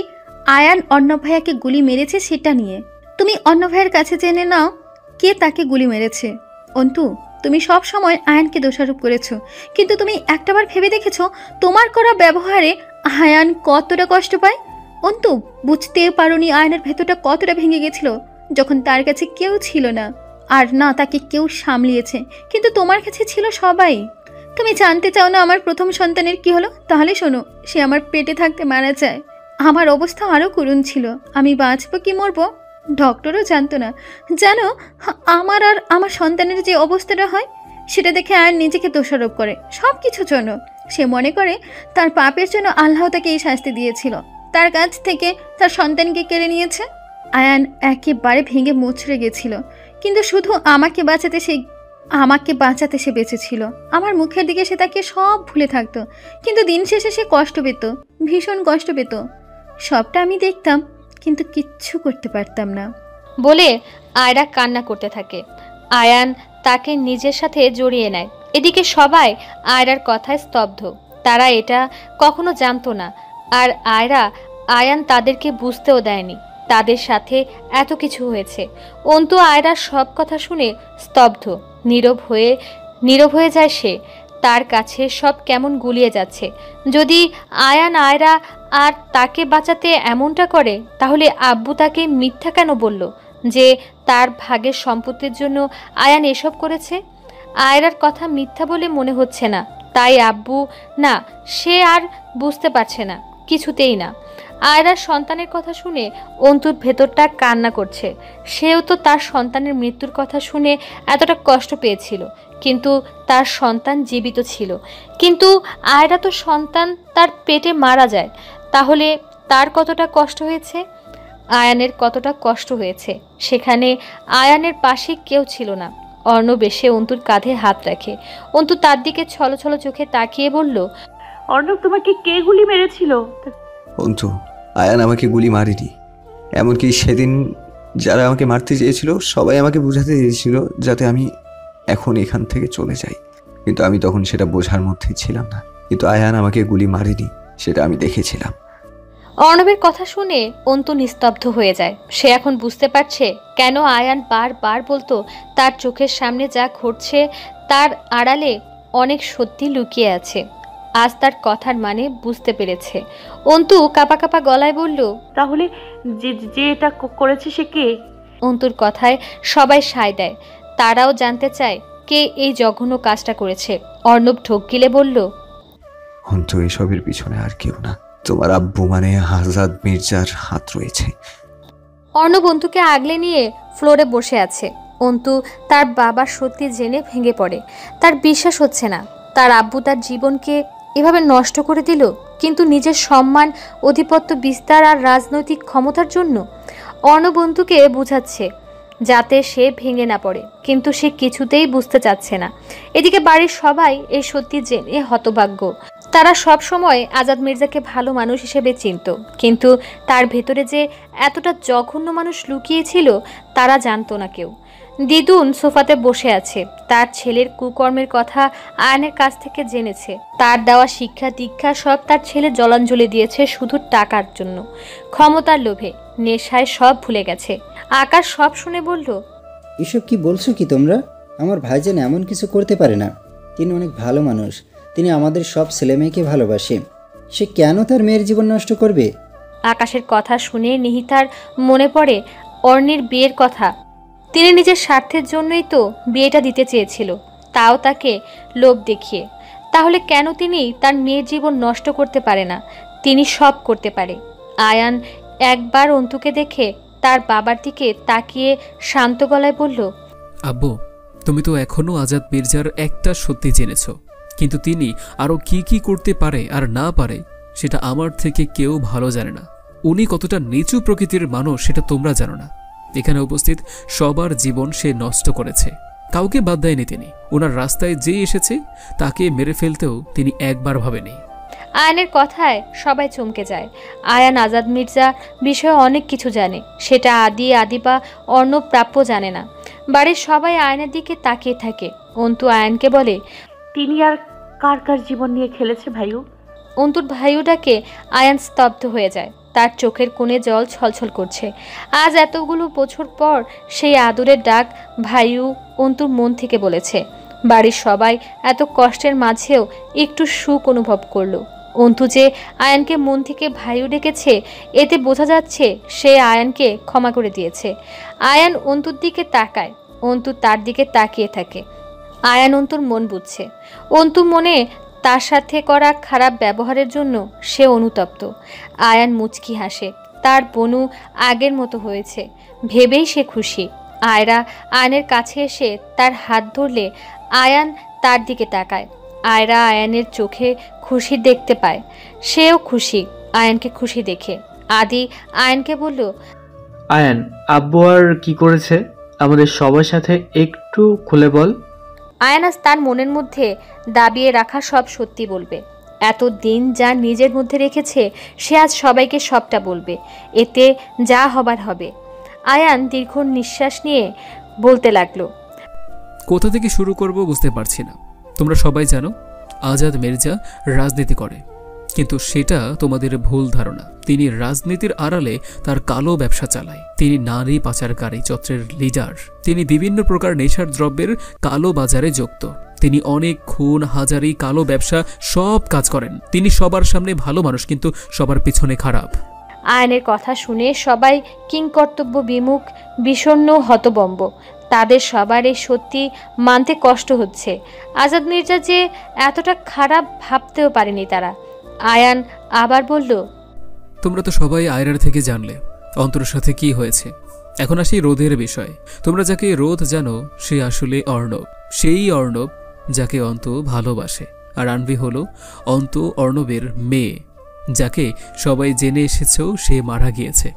আয়ান অন্য ভাইয়াকে গুলি মেরেছে সেটা নিয়ে। তুমি অন্য ভাইয়ের কাছে জেনে নাও কে তাকে গুলি মেরেছে। অন্তু, তুমি সব সময় আয়ানকে দোষারোপ করেছো, কিন্তু তুমি একটাবার ভেবে দেখেছো তোমার করা ব্যবহারে আয়ান কতটা কষ্ট পায়? অন্তু, বুঝতে পারোনি আয়ানের ভেতরটা কতটা ভেঙে গেছিল যখন তার কাছে কেউ ছিল না, আর না তাকে কেউ সামলিয়েছে, কিন্তু তোমার কাছে ছিল সবাই। তো তুমি জানতে চাও না আমার প্রথম সন্তানের কি হলো? তাহলে শোনো, সে আমার পেটে থাকতে মারা যায়। আমার অবস্থা আরও করুণ ছিল। আমি বাঁচবো কি মরবো ডক্টরও জানতো না। জানো, আমার আর আমার সন্তানের যে অবস্থাটা হয় সেটা দেখে আর নিজেকে দোষারোপ করে সব কিছুর জন্য। সে মনে করে তার পাপের জন্য আল্লাহ তাকে এই শাস্তি দিয়েছিল, তার কাছ থেকে তার সন্তানকে কেড়ে নিয়েছে। আয়ান একেবারে ভেঙে মুচড়ে গেছিল, কিন্তু শুধু আমাকে বাঁচাতে সে বেঁচেছিল। আমার মুখের দিকে সে তাকে সব ভুলে থাকতো, কিন্তু দিন শেষে সে কষ্ট পেত, ভীষণ কষ্ট পেত। সবটা আমি দেখতাম, কিন্তু কিচ্ছু করতে পারতাম না। বলে আয়রা কান্না করতে থাকে। আয়ান তাকে নিজের সাথে জড়িয়ে নেয়। এদিকে সবাই আয়রার কথায় স্তব্ধ। তারা এটা কখনো জানতো না, আর আয়ান তাদেরকে বুঝতেও দেয়নি তাদের সাথে এত কিছু হয়েছে। অন্তু আয়রার সব কথা শুনে স্তব্ধ, নীরব হয়ে যায় সে। তার কাছে সব কেমন গুলিয়ে যাচ্ছে। যদি আয়রা আর তাকে বাঁচাতে এমনটা করে, তাহলে আব্বু তাকে মিথ্যা কেন বলল যে তার ভাগের সম্পত্তির জন্য আয়ান এসব করেছে? আয়রার কথা মিথ্যা বলে মনে হচ্ছে না, তাই আব্বু না, সে আর বুঝতে পারছে না, কিছুতেই না। আয়রার সন্তানের কথা শুনে অন্তুর ভেতরটা কান্না করছে। সেও তো তার সন্তানের মৃত্যুর কথা শুনে এতটা কষ্ট পেয়েছিল, কিন্তু তার সন্তান জীবিত ছিল। কিন্তু আয়রা তো সন্তান তার পেটে মারা যায়, তাহলে তার কতটা কষ্ট হয়েছে, আয়ানের কতটা কষ্ট হয়েছে। সেখানে আয়ানের পাশে কেউ ছিল না। অর্ণব এসে অন্তুর কাঁধে হাত রাখে। অন্তু তার দিকে ছলছল চোখে তাকিয়ে বলল, অর্ণব, তোমাকে কে গুলি মেরেছিল? অন্তু, আয়ান আমাকে গুলি মারেনি। এমনকি সেদিন যারা আমাকে মারতে চেয়েছিল সবাই আমাকে বোঝাতে চেয়েছিল যাতে আমি এখন এখান থেকে চলে যাই, কিন্তু আমি তখন সেটা বোঝার মধ্যেই ছিলাম না। কিন্তু আয়ান আমাকে গুলি মারেনি, সেটা আমি দেখেছিলাম। অর্ণবের কথা শুনে অন্তু নিস্তব্ধ হয়ে যায়। সে এখন বুঝতে পারছে কেন আয়ান বারবার বলতো তার চোখের সামনে যা ঘটছে তার আড়ালে অনেক সত্যি লুকিয়ে আছে। আজ তার কথার মানে বুঝতে পেরেছে। অন্তু কাঁপা কাঁপা গলায় বলল, তাহলে যে এটা করেছে সে কে? অন্তুর কথায় সবাই সায় দেয়। তারাও জানতে চায় কে এই জঘন্য কাজটা করেছে। অর্ণব ঢোক গিলে বলল, অন্তু, এসবের পিছনে আর কেউ না, তোমার আব্বু মানে আজাদ মির্জার হাত রয়েছে। অর্ণব অন্তুকে আগলে নিয়ে ফ্লোরে বসে আছে। অন্তু তার বাবার সত্যি জেনে ভেঙে পড়ে। তার বিশ্বাস হচ্ছে না তার আব্বু তার জীবনকে এভাবে নষ্ট করে দিল, কিন্তু নিজের সম্মান, আধিপত্য বিস্তার আর রাজনৈতিক ক্ষমতার জন্য। অর্ণব অন্তুকে বুঝাচ্ছে যাতে সে ভেঙে না পড়ে, কিন্তু সে কিছুতেই বুঝতে চাচ্ছে না। এদিকে বাড়ির সবাই এই সত্যি জেনে হতভাগ্য। তারা সব সময় আজাদ মির্জাকে ভালো মানুষ হিসেবে চিনত, কিন্তু তার ভেতরে যে এতটা জঘন্য মানুষ লুকিয়েছিল তারা জানতো না কেউ। দিদুন সোফাতে বসে আছে। তার ছেলের কুকর্মের কথা আয়নের কাছ থেকে জেনেছে। তার দেওয়া শিক্ষা দীক্ষা সব তার ছেলে জলাঞ্জলি দিয়েছে শুধু টাকার জন্য, ক্ষমতার লোভে, নেশায় সব ভুলে গেছে। আকাশ সব শুনে বলল, এসব কি বলছো কি তোমরা? আমার ভাইজান এমন কিছু করতে পারে না। তিনি অনেক ভালো মানুষ, তিনি আমাদের সব ছেলে মেয়েকে ভালোবাসে। সে কেন তার মেয়ের জীবন নষ্ট করবে? আকাশের কথা শুনে নিহিতার মনে পড়ে অর্ণির বিয়ের কথা। তিনি নিজের স্বার্থের জন্যই তো বিয়েটা দিতে চেয়েছিল, তাও তাকে লোভ দেখিয়ে। তাহলে কেন তিনি তার মেয়ের জীবন নষ্ট করতে পারে না? তিনি সব করতে পারে। আয়ান একবার অন্তুকে দেখে তার বাবার দিকে তাকিয়ে শান্ত গলায় বলল, আব্বু, তুমি তো এখনো আজাদ মির্জার একটা সত্যি জেনেছ, কিন্তু তিনি আরো কি কি করতে পারে আর না পারে সেটা আমার থেকে কেউ ভালো জানে না। উনি কতটা নিচু প্রকৃতির মানুষ সেটা তোমরা জানো না। এখানে উপস্থিত সবার জীবন সে নষ্ট করেছে, কাউকে বাদ দেয়নি তিনি। ওনার রাস্তায় যে এসেছে তাকে মেরে ফেলতেও তিনি একবার ভাবেনি। আয়ানের কথায় সবাই চমকে যায়। আয়ান আজাদ মির্জা বিষয়ে অনেক কিছু জানে, সেটা আদিবা অর্ণব প্রাপ্য জানে না। বাড়ির সবাই আয়নের দিকে তাকিয়ে থাকে। অন্তু আয়ানকে বলে, তিনি আর কার কার জীবন নিয়ে খেলেছে ভাইউ? অন্তুর ভাইউটাকে আয়ান স্তব্ধ হয়ে যায়। তার চোখের কোণে জল ছলছল করছে। আজ এতগুলো বছর পর সেই আদরের ডাক ভাইউ অন্তুর মন থেকে বলেছে। বাড়ির সবাই এত কষ্টের মাঝেও একটু সুখ অনুভব করলো। অন্তু যে আয়ানকে মন থেকে ভাইউ ডেকেছে, এতে বোঝা যাচ্ছে সে আয়ানকে ক্ষমা করে দিয়েছে। আয়ান অন্তুর দিকে তাকায়, অন্তু তার দিকে তাকিয়ে থাকে। আয়ান অন্তুর মন বুঝছে। অন্তু মনে তার সাথে করা খারাপ ব্যবহারের জন্য সে অনুতপ্ত। আয়ান মুচকি হাসে। তার বনু আগের মতো হয়েছে ভেবেই সে খুশি। আয়রা আয়নের কাছে এসে তার হাত ধরলে আয়ান তার দিকে তাকায়। আয়রা আয়ানের চোখে খুশি দেখতে পায়, সেও খুশি আয়ানকে খুশি দেখে। আদি আয়ানকে বলল, আয়ান, আব্বু আর কি করেছে আমাদের সবার সাথে একটু খুলে বল। আয়ান আজ তার মনের মধ্যে দাবিয়ে রাখা সব সত্যি বলবে। এত দিন যা নিজের মধ্যে রেখেছে সে আজ সবাইকে সবটা বলবে, এতে যা হবার হবে। আয়ান দীর্ঘ নিঃশ্বাস নিয়ে বলতে লাগলো, কোথা থেকে শুরু করব বুঝতে পারছি না। তোমরা সবাই জানো আজাদ মির্জা রাজনীতি করে, কিন্তু সেটা তোমাদের ভুল ধারণা। তিনি রাজনীতির আড়ালে তার কালো ব্যবসা চালায়। তিনি নারী পাচারকারী চক্রের লিডার। তিনি বিভিন্ন প্রকার নেশার দ্রব্যের কালো বাজারে যুক্ত। তিনি অনেক খুন, হাজারি, কালো ব্যবসা সব কাজ করেন। তিনি সবার সামনে ভালো মানুষ, কিন্তু সবার পিছনে খারাপ। আয়নের কথা শুনে সবাই কিংকর্তব্য বিমুখ, বিষণ্ণ, হতবম্ব। তাদের সবার এই সত্যি মানতে কষ্ট হচ্ছে। আজাদ মির্জা যে এতটা খারাপ ভাবতেও পারেনি তারা। আয়ান আবার বলল, তোমরা তো সবাই আয়রার থেকে জানলে অন্তরের সাথে কি হয়েছে। এখন আসি রোদের বিষয়। তোমরা যাকে রোদ জানো সে আসলে অর্ণব, সেই অর্ণব যাকে অন্ত ভালোবাসে। আর আনভি হলো অন্ত অর্ণবের মেয়ে, যাকে সবাই জেনে এসেছেও সে মারা গিয়েছে।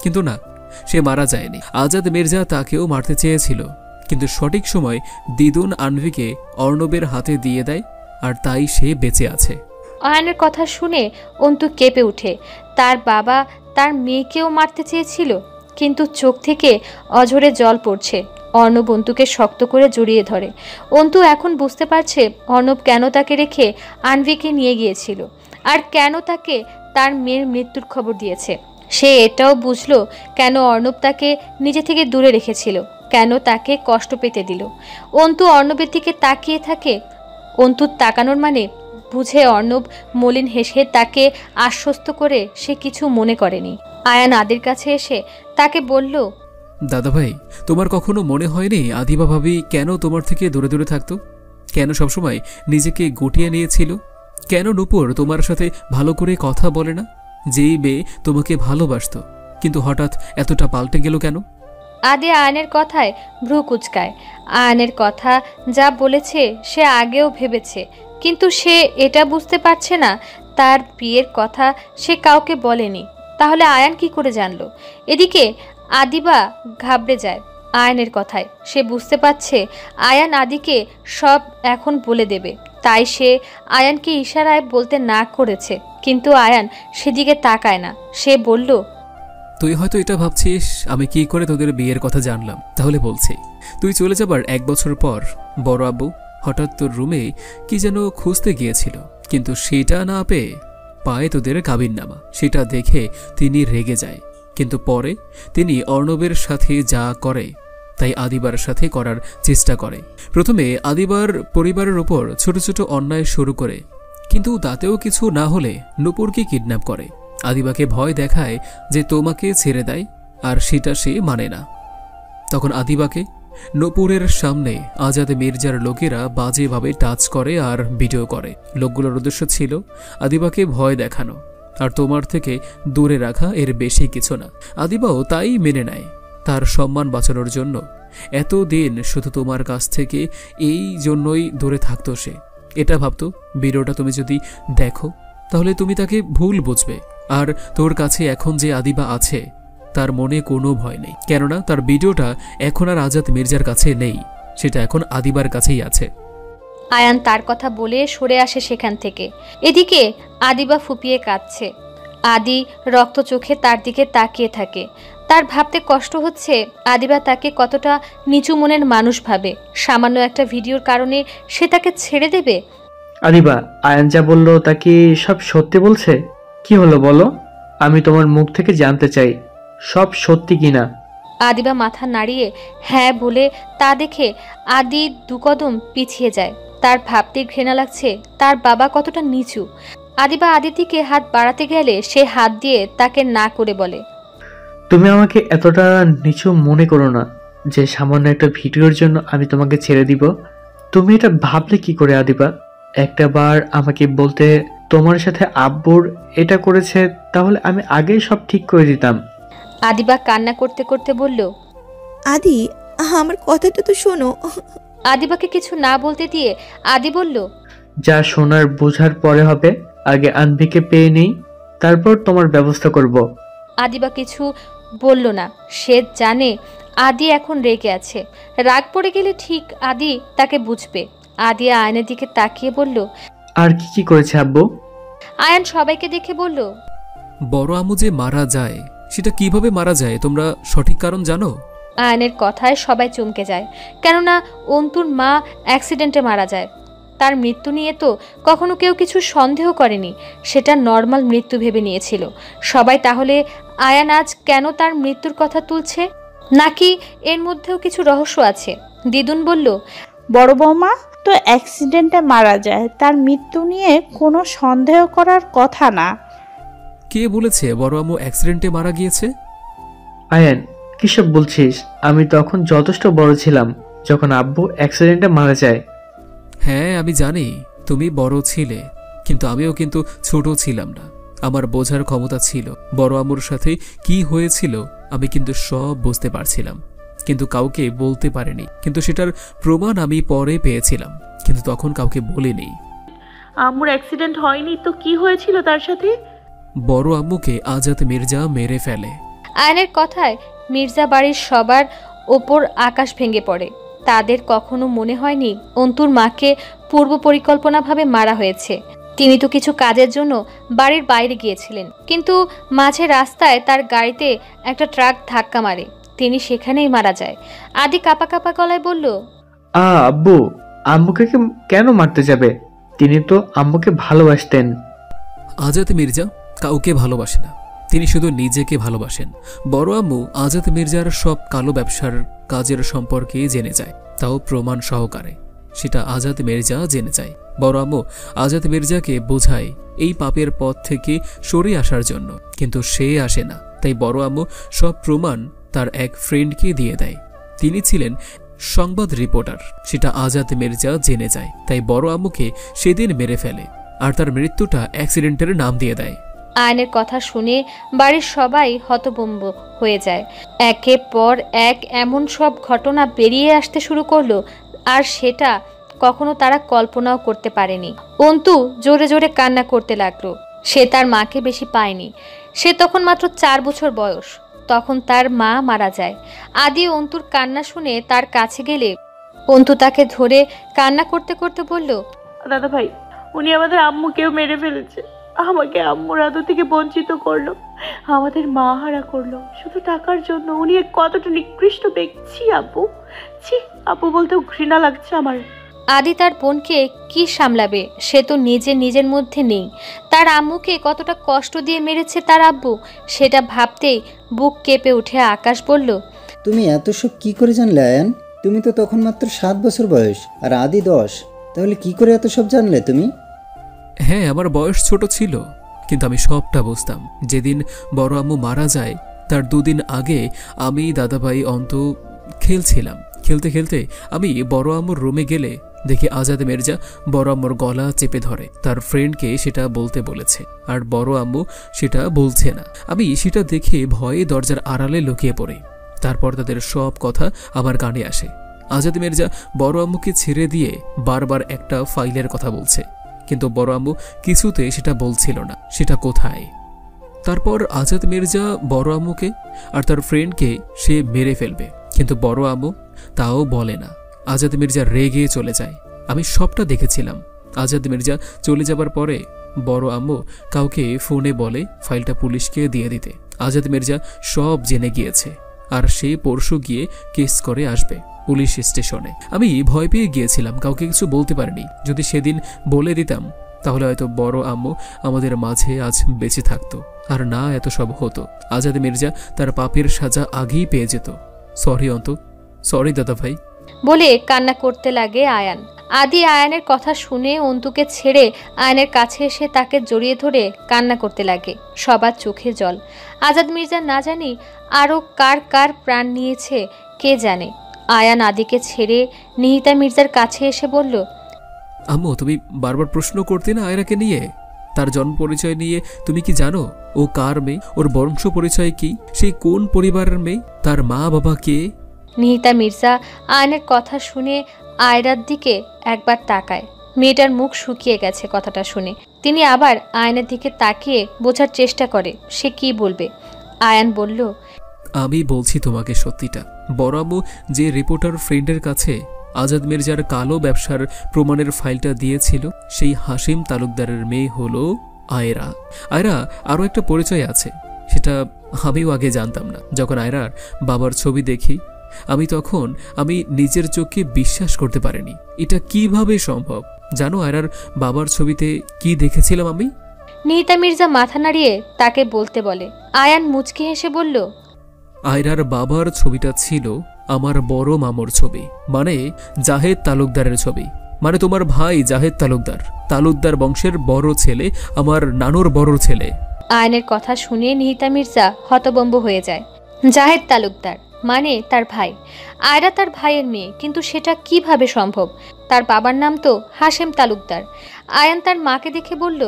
কিন্তু না, সে মারা যায়নি। আজাদ মির্জা তাকেও মারতে চেয়েছিল, কিন্তু সঠিক সময় দিদুন আনভিকে অর্ণবের হাতে দিয়ে দেয়, আর তাই সে বেঁচে আছে। আয়নের কথা শুনে অন্তু কেঁপে উঠে। তার বাবা তার মেয়েকেও মারতে চেয়েছিল, কিন্তু চোখ থেকে অঝরে জল পড়ছে। অর্ণব অন্তুকে শক্ত করে জড়িয়ে ধরে। অন্তু এখন বুঝতে পারছে অর্ণব কেন তাকে রেখে আনভিকে নিয়ে গিয়েছিল, আর কেন তাকে তার মেয়ের মৃত্যুর খবর দিয়েছে। সে এটাও বুঝলো কেন অর্ণব তাকে নিজে থেকে দূরে রেখেছিল, কেন তাকে কষ্ট পেতে দিল। অন্তু অর্ণবের দিকে তাকিয়ে থাকে। অন্তুর তাকানোর মানে বুঝে অর্ণব মলিন হেসে তাকে আশ্বস্ত করে সে কিছু মনে করেনি। আয়ান আদির কাছে এসে তাকে বলল, দাদাভাই, তোমার কখনো মনে হয়নি আদিবা ভাবি কেন তোমার থেকে দূরে দূরে থাকতো? কেন সবসময় নিজেকে গুটিয়ে নিয়েছিল? কেন নূপুর তোমার সাথে ভালো করে কথা বলে না? যেই মেয়ে তোমাকে ভালোবাসতো, কিন্তু হঠাৎ এতটা পাল্টে গেল কেন? আদি আয়নের কথায় ভ্রু কুচকায়। আয়নের কথা যা বলেছে সে আগেও ভেবেছে, কিন্তু সে এটা বুঝতে পারছে না তার বিয়ের কথা সে কাউকে বলেনি। তাহলে আয়ান কি করে জানলো? এদিকে আদিবা ঘাবড়ে যায় আয়ানের কথায়। সে বুঝতে পারছে আয়ান আদিকে সব এখন বলে দেবে, তাই সে আয়ানকে ইশারায় বলতে না করেছে, কিন্তু আয়ান সেদিকে তাকায় না। সে বলল, তুই হয়তো এটা ভাবছিস আমি কি করে তোদের বিয়ের কথা জানলাম। তাহলে বলছি, তুই চলে যাবার 1 বছর পর বড় আব্বু হঠাৎ তোর রুমে কি যেন খুঁজতে গিয়েছিল, কিন্তু সেটা না পেয়ে পায় তোদের কাবিননামা। সেটা দেখে তিনি রেগে যায়, কিন্তু পরে তিনি অর্ণবের সাথে যা করে তাই আদিবার সাথে করার চেষ্টা করে। প্রথমে আদিবার পরিবারের উপর ছোট ছোট অন্যায় শুরু করে, কিন্তু তাতেও কিছু না হলে নূপুরকে কিডন্যাপ করে। আদিবাকে ভয় দেখায় যে তোমাকে ছেড়ে দেয়, আর সেটা সে মানে না। তখন আদিবাকে নূপুরের সামনে আজাদ মির্জার লোকেরা বাজেভাবে টাচ করে আর ভিডিও করে। লোকগুলোর উদ্দেশ্য ছিল আদিবাকে ভয় দেখানো আর তোমার থেকে দূরে রাখা, এর বেশি কিছু না। আদিবাও তাই মেনে নেয়। তার সম্মান বাঁচানোর জন্য এতদিন শুধু তোমার কাছ থেকে এই জন্যই দূরে থাকতো সে। এটা ভাবতো ভিডিওটা তুমি যদি দেখো তাহলে তুমি তাকে ভুল বুঝবে, আর তোর কাছে এখন যে আদিবা আছে তার মনে কোনো ভয় নেই, কেননা তার ভিডিওটা এখন আর আজাদ মির্জার কাছে নেই, সেটা এখন আদিবার কাছেই আছে। আয়ান তার কথা বলে সরে আসে সেখান থেকে। এদিকে আদিবা ফুপিয়ে কাঁদছে। আদি রক্ত চোখে তার দিকে তাকিয়ে থাকে। তার ভাবতে কষ্ট হচ্ছে আদিবা তাকে কতটা নিচু মনের মানুষ ভাবে। সামান্য একটা ভিডিওর কারণে সে তাকে ছেড়ে দেবে? আদিবা, আয়ান যা বললো তা কি সব সত্যি বলছে? কি হলো বলো, আমি তোমার মুখ থেকে জানতে চাই সব সত্যি কিনা। আদিবা মাথা নাড়িয়ে হ্যাঁ বলে তা দেখে আদি 2 কদম পিছিয়ে যায়। তার ভাবতে ঘৃণা লাগছে তার বাবা কতটা নিচু। আদিবা আদির দিকে হাত বাড়াতে গেলে সে হাত দিয়ে তাকে না করে বলে, তুমি আমাকে এতটা নিচু মনে করো না যে সামান্য একটা ভিডিওর জন্য আমি তোমাকে ছেড়ে দিব। তুমি এটা ভাবলে কি করে আদিবা? একটা বার আমাকে বলতে তোমার সাথে আব্বুর এটা করেছে, তাহলে আমি আগেই সব ঠিক করে দিতাম। আদিবা কান্না করতে করতে বলল, আদি আমার কথাটা তো শোনো। আদিবাকে কিছু না বলতে দিয়ে আদি বলল, যা শোনার বোঝার পরে হবে, আগে আনভিকে পেয়ে নেই, তারপর তোমার ব্যবস্থা করব। আদিবা কিছু বলল না। সে জানে আদি এখন রেগে আছে। রাগ পড়ে গেলে ঠিক আদি তাকে বুঝবে। আদি আয়নের দিকে তাকিয়ে বলল, আর কি কি করেছে আব্বু? আয়ান সবাইকে দেখে বলল, বড় আম্মু যে মারা যায়, সেটা কিভাবে মারা যায় তোমরা সঠিক কারণ জানো? আয়নের কথায় সবাই চমকে যায়, কেননা অন্তুর মা অ্যাক্সিডেন্টে মারা যায়। তার মৃত্যু নিয়ে তো কখনো কেউ কিছু সন্দেহ করেনি, সেটা নর্মাল মৃত্যু ভেবে নিয়েছিল সবাই। তাহলে আয়ান আজ কেন তার মৃত্যুর কথা তুলছে? নাকি এর মধ্যেও কিছু রহস্য আছে? দিদুন বলল, বড় বৌমা তো অ্যাক্সিডেন্টে মারা যায়, তার মৃত্যু নিয়ে কোনো সন্দেহ করার কথা না। কে বলেছে বড় আম্মু অ্যাক্সিডেন্টে মারা গিয়েছে? আয়ান, কিসব বলছিস? আমি তখন যথেষ্ট বড় ছিলাম যখন আব্বু অ্যাক্সিডেন্টে মারা যায়। হ্যাঁ আমি জানি তুমি বড় ছিলে, কিন্তু আমিও কিন্তু ছোট ছিলাম না। আমার বোঝার ক্ষমতা ছিল। বড় আম্মুর সাথে কি হয়েছিল আমি কিন্তু সব বুঝতে পারছিলাম, কিন্তু কাউকে বলতে পারিনি। কিন্তু সেটার প্রমাণ আমি পরে পেয়েছিলাম, কিন্তু তখন কাউকে বলিনি। আম্মুর অ্যাক্সিডেন্ট হয়নি তো কি হয়েছিল তার সাথে? বড় আম্মুকে আজাদ মির্জা মেরে ফেলে। আয়নের কথায় মির্জা বাড়ির সবার ওপর আকাশ ভেঙে পড়ে। তাদের কখনো মনে হয়নি অন্তুর মাকে পূর্ব পরিকল্পনাভাবে মারা হয়েছে। তিনি তো কিছু কাজের জন্য বাড়ির বাইরে গিয়েছিলেন, কিন্তু মাঝে রাস্তায় তার গাড়িতে একটা ট্রাক ধাক্কা মারে। তিনি সেখানেই মারা যায়। আদি কাপা কাপা গলায় বলল, আব্বু আম্মুকে কেন মারতে যাবে? তিনি তো আম্মুকে ভালোবাসতেন। আজাদ মির্জা কাউকে ভালোবাসে না, তিনি শুধু নিজেকে ভালোবাসেন। বড় আম্মু আজাদ মির্জার সব কালো ব্যবসার কাজের সম্পর্কে জেনে যায়, তাও প্রমাণ সহকারে। সেটা আজাদ মির্জা জেনে যায়। বড় আম্মু আজাদ মির্জাকে বোঝায় এই পাপের পথ থেকে সরে আসার জন্য, কিন্তু সে আসে না। তাই বড় আম্মু সব প্রমাণ তার এক ফ্রেন্ডকে দিয়ে দেয়। তিনি ছিলেন সংবাদ রিপোর্টার। সেটা আজাদ মির্জা জেনে যায়, তাই বড় আম্মুকে সেদিন মেরে ফেলে আর তার মৃত্যুটা অ্যাক্সিডেন্টের নাম দিয়ে দেয়। আয়নের কথা শুনে বাড়ির সবাই হতভম্ব হয়ে যায়। একের পর এক এমন সব ঘটনা বেরিয়ে আসতে শুরু করলো, আর সেটা কখনো তারা কল্পনাও করতে পারেনি। অন্তু জোরে জোরে কান্না করতে লাগলো। সে তার মাকে বেশি পায়নি। সে তখন মাত্র 4 বছর বয়স। তখন তার মা মারা যায়। আদি অন্তুর কান্না শুনে তার কাছে গেলে অন্তু তাকে ধরে কান্না করতে করতে বলল, দাদা ভাই, উনি আমাদের আম্মুকেও মেরে ফেলেছে। আমাকে আম্মুর আদর থেকে বঞ্চিত করলো, আমাদের মা হারা করলো শুধু টাকার জন্য। উনি কতটা নিকৃষ্ট ব্যক্তি আব্বু। ছি, আব্বু বলতেও ঘৃণা লাগছে আমার। আদি তার বোনকে কি সামলাবে? সে তো নিজের মধ্যে নেই। তার আম্মুকে কতটা কষ্ট দিয়ে মেরেছে তার আব্বু, সেটা ভাবতেই বুক কেঁপে উঠে আকাশ বলল, তুমি এত সব কি করে জানলে আয়ান? তুমি তো তখন মাত্র 7 বছর বয়স আর আদি 10, তাহলে কি করে এত সব জানলে তুমি? হ্যাঁ আমার বয়স ছোট ছিল, কিন্তু আমি সবটা বুঝতাম। যেদিন বড় আম্মু মারা যায় তার 2 দিন আগে আমি দাদাভাই অন্ত খেলছিলাম। খেলতে খেলতে আমি বড় আম্মুর রুমে গেলে দেখি আজাদ মির্জা বড় আম্মুর গলা চেপে ধরে। তার ফ্রেন্ডকে সেটা বলতে বলেছে, আর বড় আম্মু সেটা বলছে না। আমি সেটা দেখে ভয়ে দরজার আড়ালে লুকিয়ে পড়ি। তারপর তাদের সব কথা আমার কানে আসে। আজাদ মির্জা বড় আম্মুকে ছেড়ে দিয়ে বারবার একটা ফাইলের কথা বলছে, কিন্তু বড় আম্মু কিছুতে সেটা বলছিল না সেটা কোথায়। তারপর আজাদ মির্জা বড় আম্মুকে আর তার ফ্রেন্ডকে সে মেরে ফেলবে, কিন্তু বড় আম্মু তাও বলে না। আজাদ মির্জা রেগে চলে যায়। আমি সবটা দেখেছিলাম। আজাদ মির্জা চলে যাবার পরে বড় আম্মু কাউকে ফোনে বলে ফাইলটা পুলিশকে দিয়ে দিতে। আজাদ মির্জা সব জেনে গিয়েছে, আর সে পরশু গিয়ে কেস করে আসবে পুলিশ স্টেশনে। আমি ভয় পেয়ে গিয়েছিলাম, কাউকে কিছু বলতে পারিনি। যদি সেদিন বলে দিতাম তাহলে হয়তো বড় আম্মু আমাদের মাঝে আজ বেঁচে থাকতো, আর না এত সব হতো। আজাদ মির্জা তার পাপের সাজা আগেই পেয়ে যেত। সরি অন্ত, সরি দাদা ভাই বলে কান্না করতে লাগে আয়ান। আদি আয়ানের কথা শুনে অন্তুকে ছেড়ে আয়ানের কাছে এসে তাকে জড়িয়ে ধরে কান্না করতে লাগে। সবার চোখে জল। আজাদ মির্জা না জানি আরও কার কার প্রাণ নিয়েছে কে জানে। আয়ান আদিকে ছেড়ে নিহিতা মির্জার কাছে এসে বলল, আম্মু তুমি বারবার প্রশ্ন করতে না আয়রাকে নিয়ে? তার জন্ম পরিচয় নিয়ে তুমি কি জানো? ও কার মেয়ে? ওর বংশ পরিচয় কি? সে কোন পরিবারের মেয়ে? তার মা বাবা কে? নিহিতা মির্জা আয়নের কথা শুনে আয়রার দিকে একবার তাকায়। মেয়েটার মুখ শুকিয়ে গেছে কথাটা শুনে। তিনি আবার আয়নের দিকে তাকিয়ে বোঝার চেষ্টা করে সে কি বলবে। আয়ান বলল, আমি বলছি তোমাকে সত্যিটা। বড় আম্মু যে রিপোর্টার ফ্রেন্ডের কাছে আজাদ মির্জার কালো ব্যবসার প্রমাণের ফাইলটা দিয়েছিল, সেই হাসিম তালুকদারের মেয়ে হলো আয়রা। আয়রা আরও একটা পরিচয় আছে, সেটা আমিও আগে জানতাম না। যখন আয়রার বাবার ছবি দেখি আমি নিজের চোখে বিশ্বাস করতে পারিনি। এটা কিভাবে সম্ভব? জানো আয়রার বাবার ছবিতে কি দেখেছিলাম আমি? নিহিতা মির্জা মাথা নাড়িয়ে তাকে বলতে বলে। আয়ান মুচকি হেসে বলল, আয়রার বাবার ছবিটা ছিল আমার বড় মামুর ছবি, মানে জাহেদ তালুকদারের ছবি। মানে তোমার ভাই জাহেদ তালুকদার বংশের বড় ছেলে, আমার নানুর বড় ছেলে। আয়নের কথা শুনে নিহিতা মির্জা হতবম্ব হয়ে যায়। জাহেদ তালুকদার মানে তার ভাই। আয়রা তার ভাইয়ের মেয়ে, কিন্তু সেটা কিভাবে সম্ভব? তার বাবার নাম তো হাশেম তালুকদার। আয়ান তার মাকে দেখে বলল,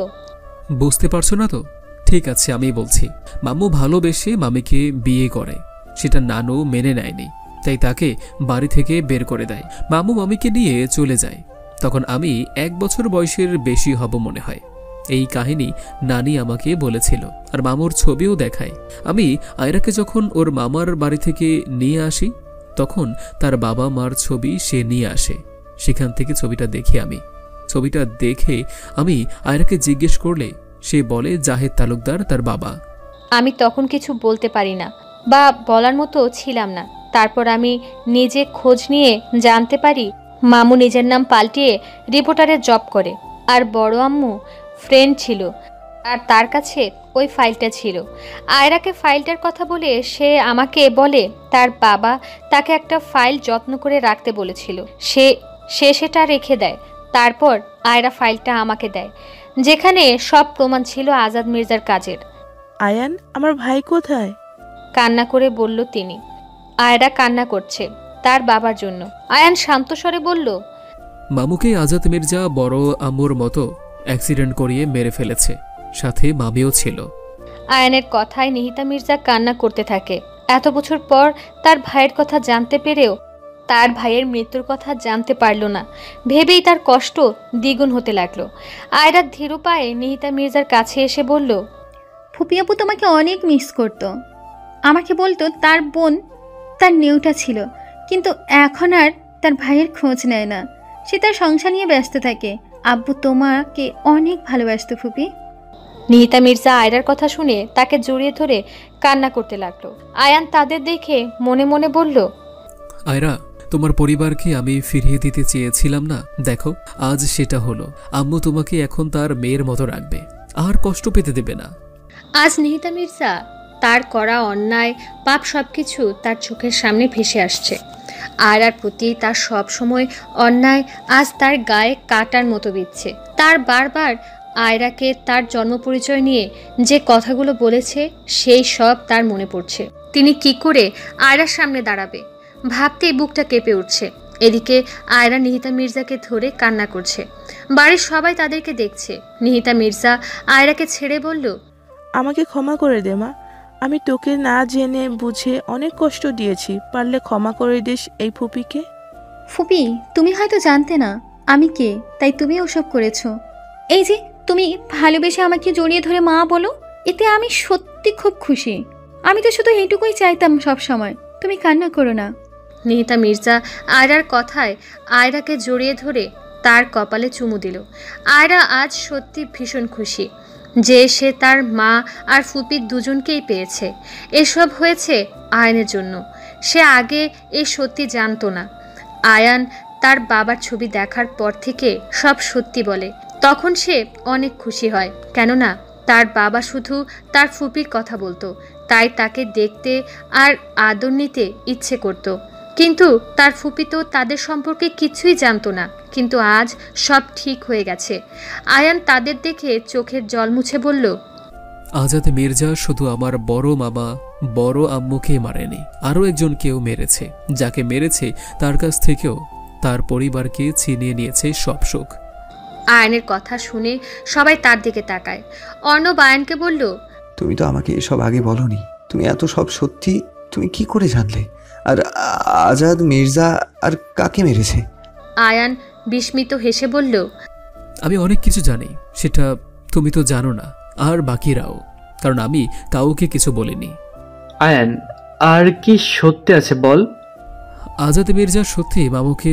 বুঝতে পারছো না তো? ঠিক আছে, আমি বলছি। মাম্মু ভালোবেসে মামিকে বিয়ে করে, সেটা নানু মেনে নেয়নি, তাই তাকে বাড়ি থেকে বের করে দেয়। মামু মামিকে নিয়ে চলে যায়। তখন আমি 1 বছর বয়সের বেশি হব মনে হয়। এই কাহিনী নানি আমাকে বলেছিল, আর মামুর ছবিও দেখায়। আমি আয়রাকে যখন ওর মামার বাড়ি থেকে নিয়ে আসি, তখন তার বাবা মার ছবি সে নিয়ে আসে। সেখান থেকে ছবিটা দেখে আমি আয়রাকে জিজ্ঞেস করলে সে বলে জাহেদ তালুকদার তার বাবা। আমি তখন কিছু বলতে পারি না বা বলার মতো ছিলাম না। তারপর আমি নিজে খোঁজ নিয়ে জানতে পারি মামু নিজের নাম পাল্টিয়ে রিপোর্টারের জব করে, আর বড় আম্মু ফ্রেন্ড ছিল, আর তার কাছে ওই ফাইলটা ছিল। আয়রাকে ফাইলটার কথা বলে সে আমাকে বলে তার বাবা তাকে একটা ফাইল যত্ন করে রাখতে বলেছিল, সে সেটা রেখে দেয়। তারপর আয়রা ফাইলটা আমাকে দেয়, যেখানে সব প্রমাণ ছিল আজাদ মির্জার কাজের। আয়ান, আমার ভাই কোথায়? কান্না করে বলল তিনি। আয়রা কান্না করছে তার বাবার জন্য। আয়ান শান্ত স্বরে বলল, মামুকে আজাদ মির্জা বড় আম্মুর মতো অ্যাক্সিডেন্ট করিয়ে মেরে ফেলেছে, সাথে মামিও ছিল। আয়ানের কথায় নিহিতা মির্জা কান্না করতে থাকে। এত বছর পর তার ভাইয়ের কথা জানতে পেরেও তার ভাইয়ের মৃত্যুর কথা জানতে পারল না ভেবেই তার কষ্ট দ্বিগুণ হতে লাগলো। আয়রা ধীর পায়ে নিহিতা মির্জার কাছে এসে বলল, ফুপি আপু তোমাকে অনেক মিস করতো। আমাকে বলতো তার বোন তার নেউটা ছিল, কিন্তু এখন আর তার ভাইয়ের খোঁজ নেয় না। সে তার সংসার নিয়ে ব্যস্ত থাকে। আব্বু তোমাকে অনেক ভালোবাসতো ফুপি। নিহিতা মির্জা আয়রার কথা শুনে তাকে জড়িয়ে ধরে কান্না করতে লাগলো। আয়ান তাদের দেখে মনে মনে বলল, আয়রা, তোমার পরিবারকে আমি ফিরিয়ে দিতে চেয়েছিলাম না, দেখো আজ সেটা হলো। আম্মু তোমাকে এখন তার মেয়ের মতো রাখবে, আর কষ্ট পেতে দেবে না। আজ নিহিতা মির্জা তার করা অন্যায় পাপ সবকিছু তার চোখের সামনে ভেসে আসছে। আয়রার প্রতি তার সব সময় অন্যায় আজ তার গায়ে কাটার মতো বিচ্ছে। তার বারবার আয়রাকে তার জন্ম পরিচয় নিয়ে যে কথাগুলো বলেছে সেই সব তার মনে পড়ছে। তিনি কি করে আয়রার সামনে দাঁড়াবে ভাবতেই বুকটা কেঁপে উঠছে। এদিকে আয়রা নিহিতা মির্জাকে ধরে কান্না করছে। বাড়ির সবাই তাদেরকে দেখছে। নিহিতা মির্জা আয়রাকে ছেড়ে বলল, আমাকে ক্ষমা করে দে মা, আমি তোকে না জেনে বুঝে অনেক কষ্ট দিয়েছি, পারলে ক্ষমা করে দিস এই ফুপিকে। ফুপি, তুমি হয়তো জানতে না আমি কে, তাই তুমি ওসব করেছো। এই যে তুমি ভালোবেসে আমাকে জড়িয়ে ধরে মা বলো, এতে আমি সত্যি খুব খুশি। আমি তো শুধু এইটুকুই চাইতাম সব সময়, তুমি কান্না করো না। নিহিতা মির্জা আয়রার কথায় আয়রাকে জড়িয়ে ধরে তার কপালে চুমু দিল। আয়রা আজ সত্যি ভীষণ খুশি যে সে তার মা আর ফুপির দুজনকেই পেয়েছে। এসব হয়েছে আয়নের জন্য। সে আগে এই সত্যি জানতো না। আয়ান তার বাবার ছবি দেখার পর থেকে সব সত্যি বলে। তখন সে অনেক খুশি হয়, কেননা তার বাবা শুধু তার ফুপির কথা বলতো, তাই তাকে দেখতে আর আদর নিতে ইচ্ছে করত। কিন্তু তার ফুপি তো তাদের সম্পর্কে কিছুই জানতো না। কিন্তু আজ সব ঠিক হয়ে গেছে। আয়ান তাদের দেখে চোখের জল মুছে বলল, আজাদ মির্জা শুধু আমার বড় মামা বড় আম্মুকে মারেনি, আরও একজন কেউ মেরেছে। যাকে মেরেছে তার কাছ থেকেও তার পরিবারকে ছিনিয়ে নিয়েছে সব সুখ। আয়ানের কথা শুনে সবাই তার দিকে তাকায়। অর্ণব আয়ানকে বলল, তুমি তো আমাকে এসব আগে বলনি, তুমি এত সব সত্যি তুমি কি করে জানলে? আর আজাদ মির্জা আর কাকে মেরেছে? আয়ান বিস্মিত হেসে বলল, আমি অনেক কিছু জানি, সেটা তুমি তো জানো না, আর বাকিরাও, কারণ আমি কাউকে কিছু বলিনি। আয়ান, আর কি সত্যি আছে বল। আজাদ মির্জা সত্যি মামুকে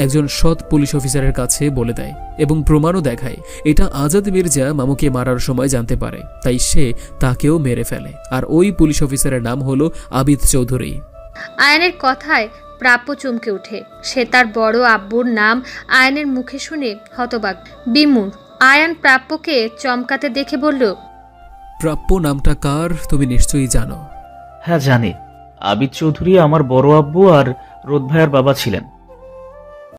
একজন সৎ পুলিশ অফিসারের কাছে বলে দেয় এবং প্রমাণও দেখায়। এটা আজাদ মির্জা মামুকে মারার সময় জানতে পারে, তাই সে তাকেও মেরে ফেলে। আর ওই পুলিশ অফিসারের নাম হলো আবিদ চৌধুরী। আয়ানের কথায় প্রাপ্য চমকে ওঠে। সে তার বড় আব্বুর নাম আয়ানের মুখে শুনে হতবাক বিমূঢ়। আয়ান প্রাপ্যকে চমকাতে দেখে বলল, প্রাপ্য নামটা কার তুমি নিশ্চয়ই জানো। হ্যাঁ জানি, আবিদ চৌধুরী আমার বড় আব্বু আর রোদ ভাইয়ার বাবা ছিলেন।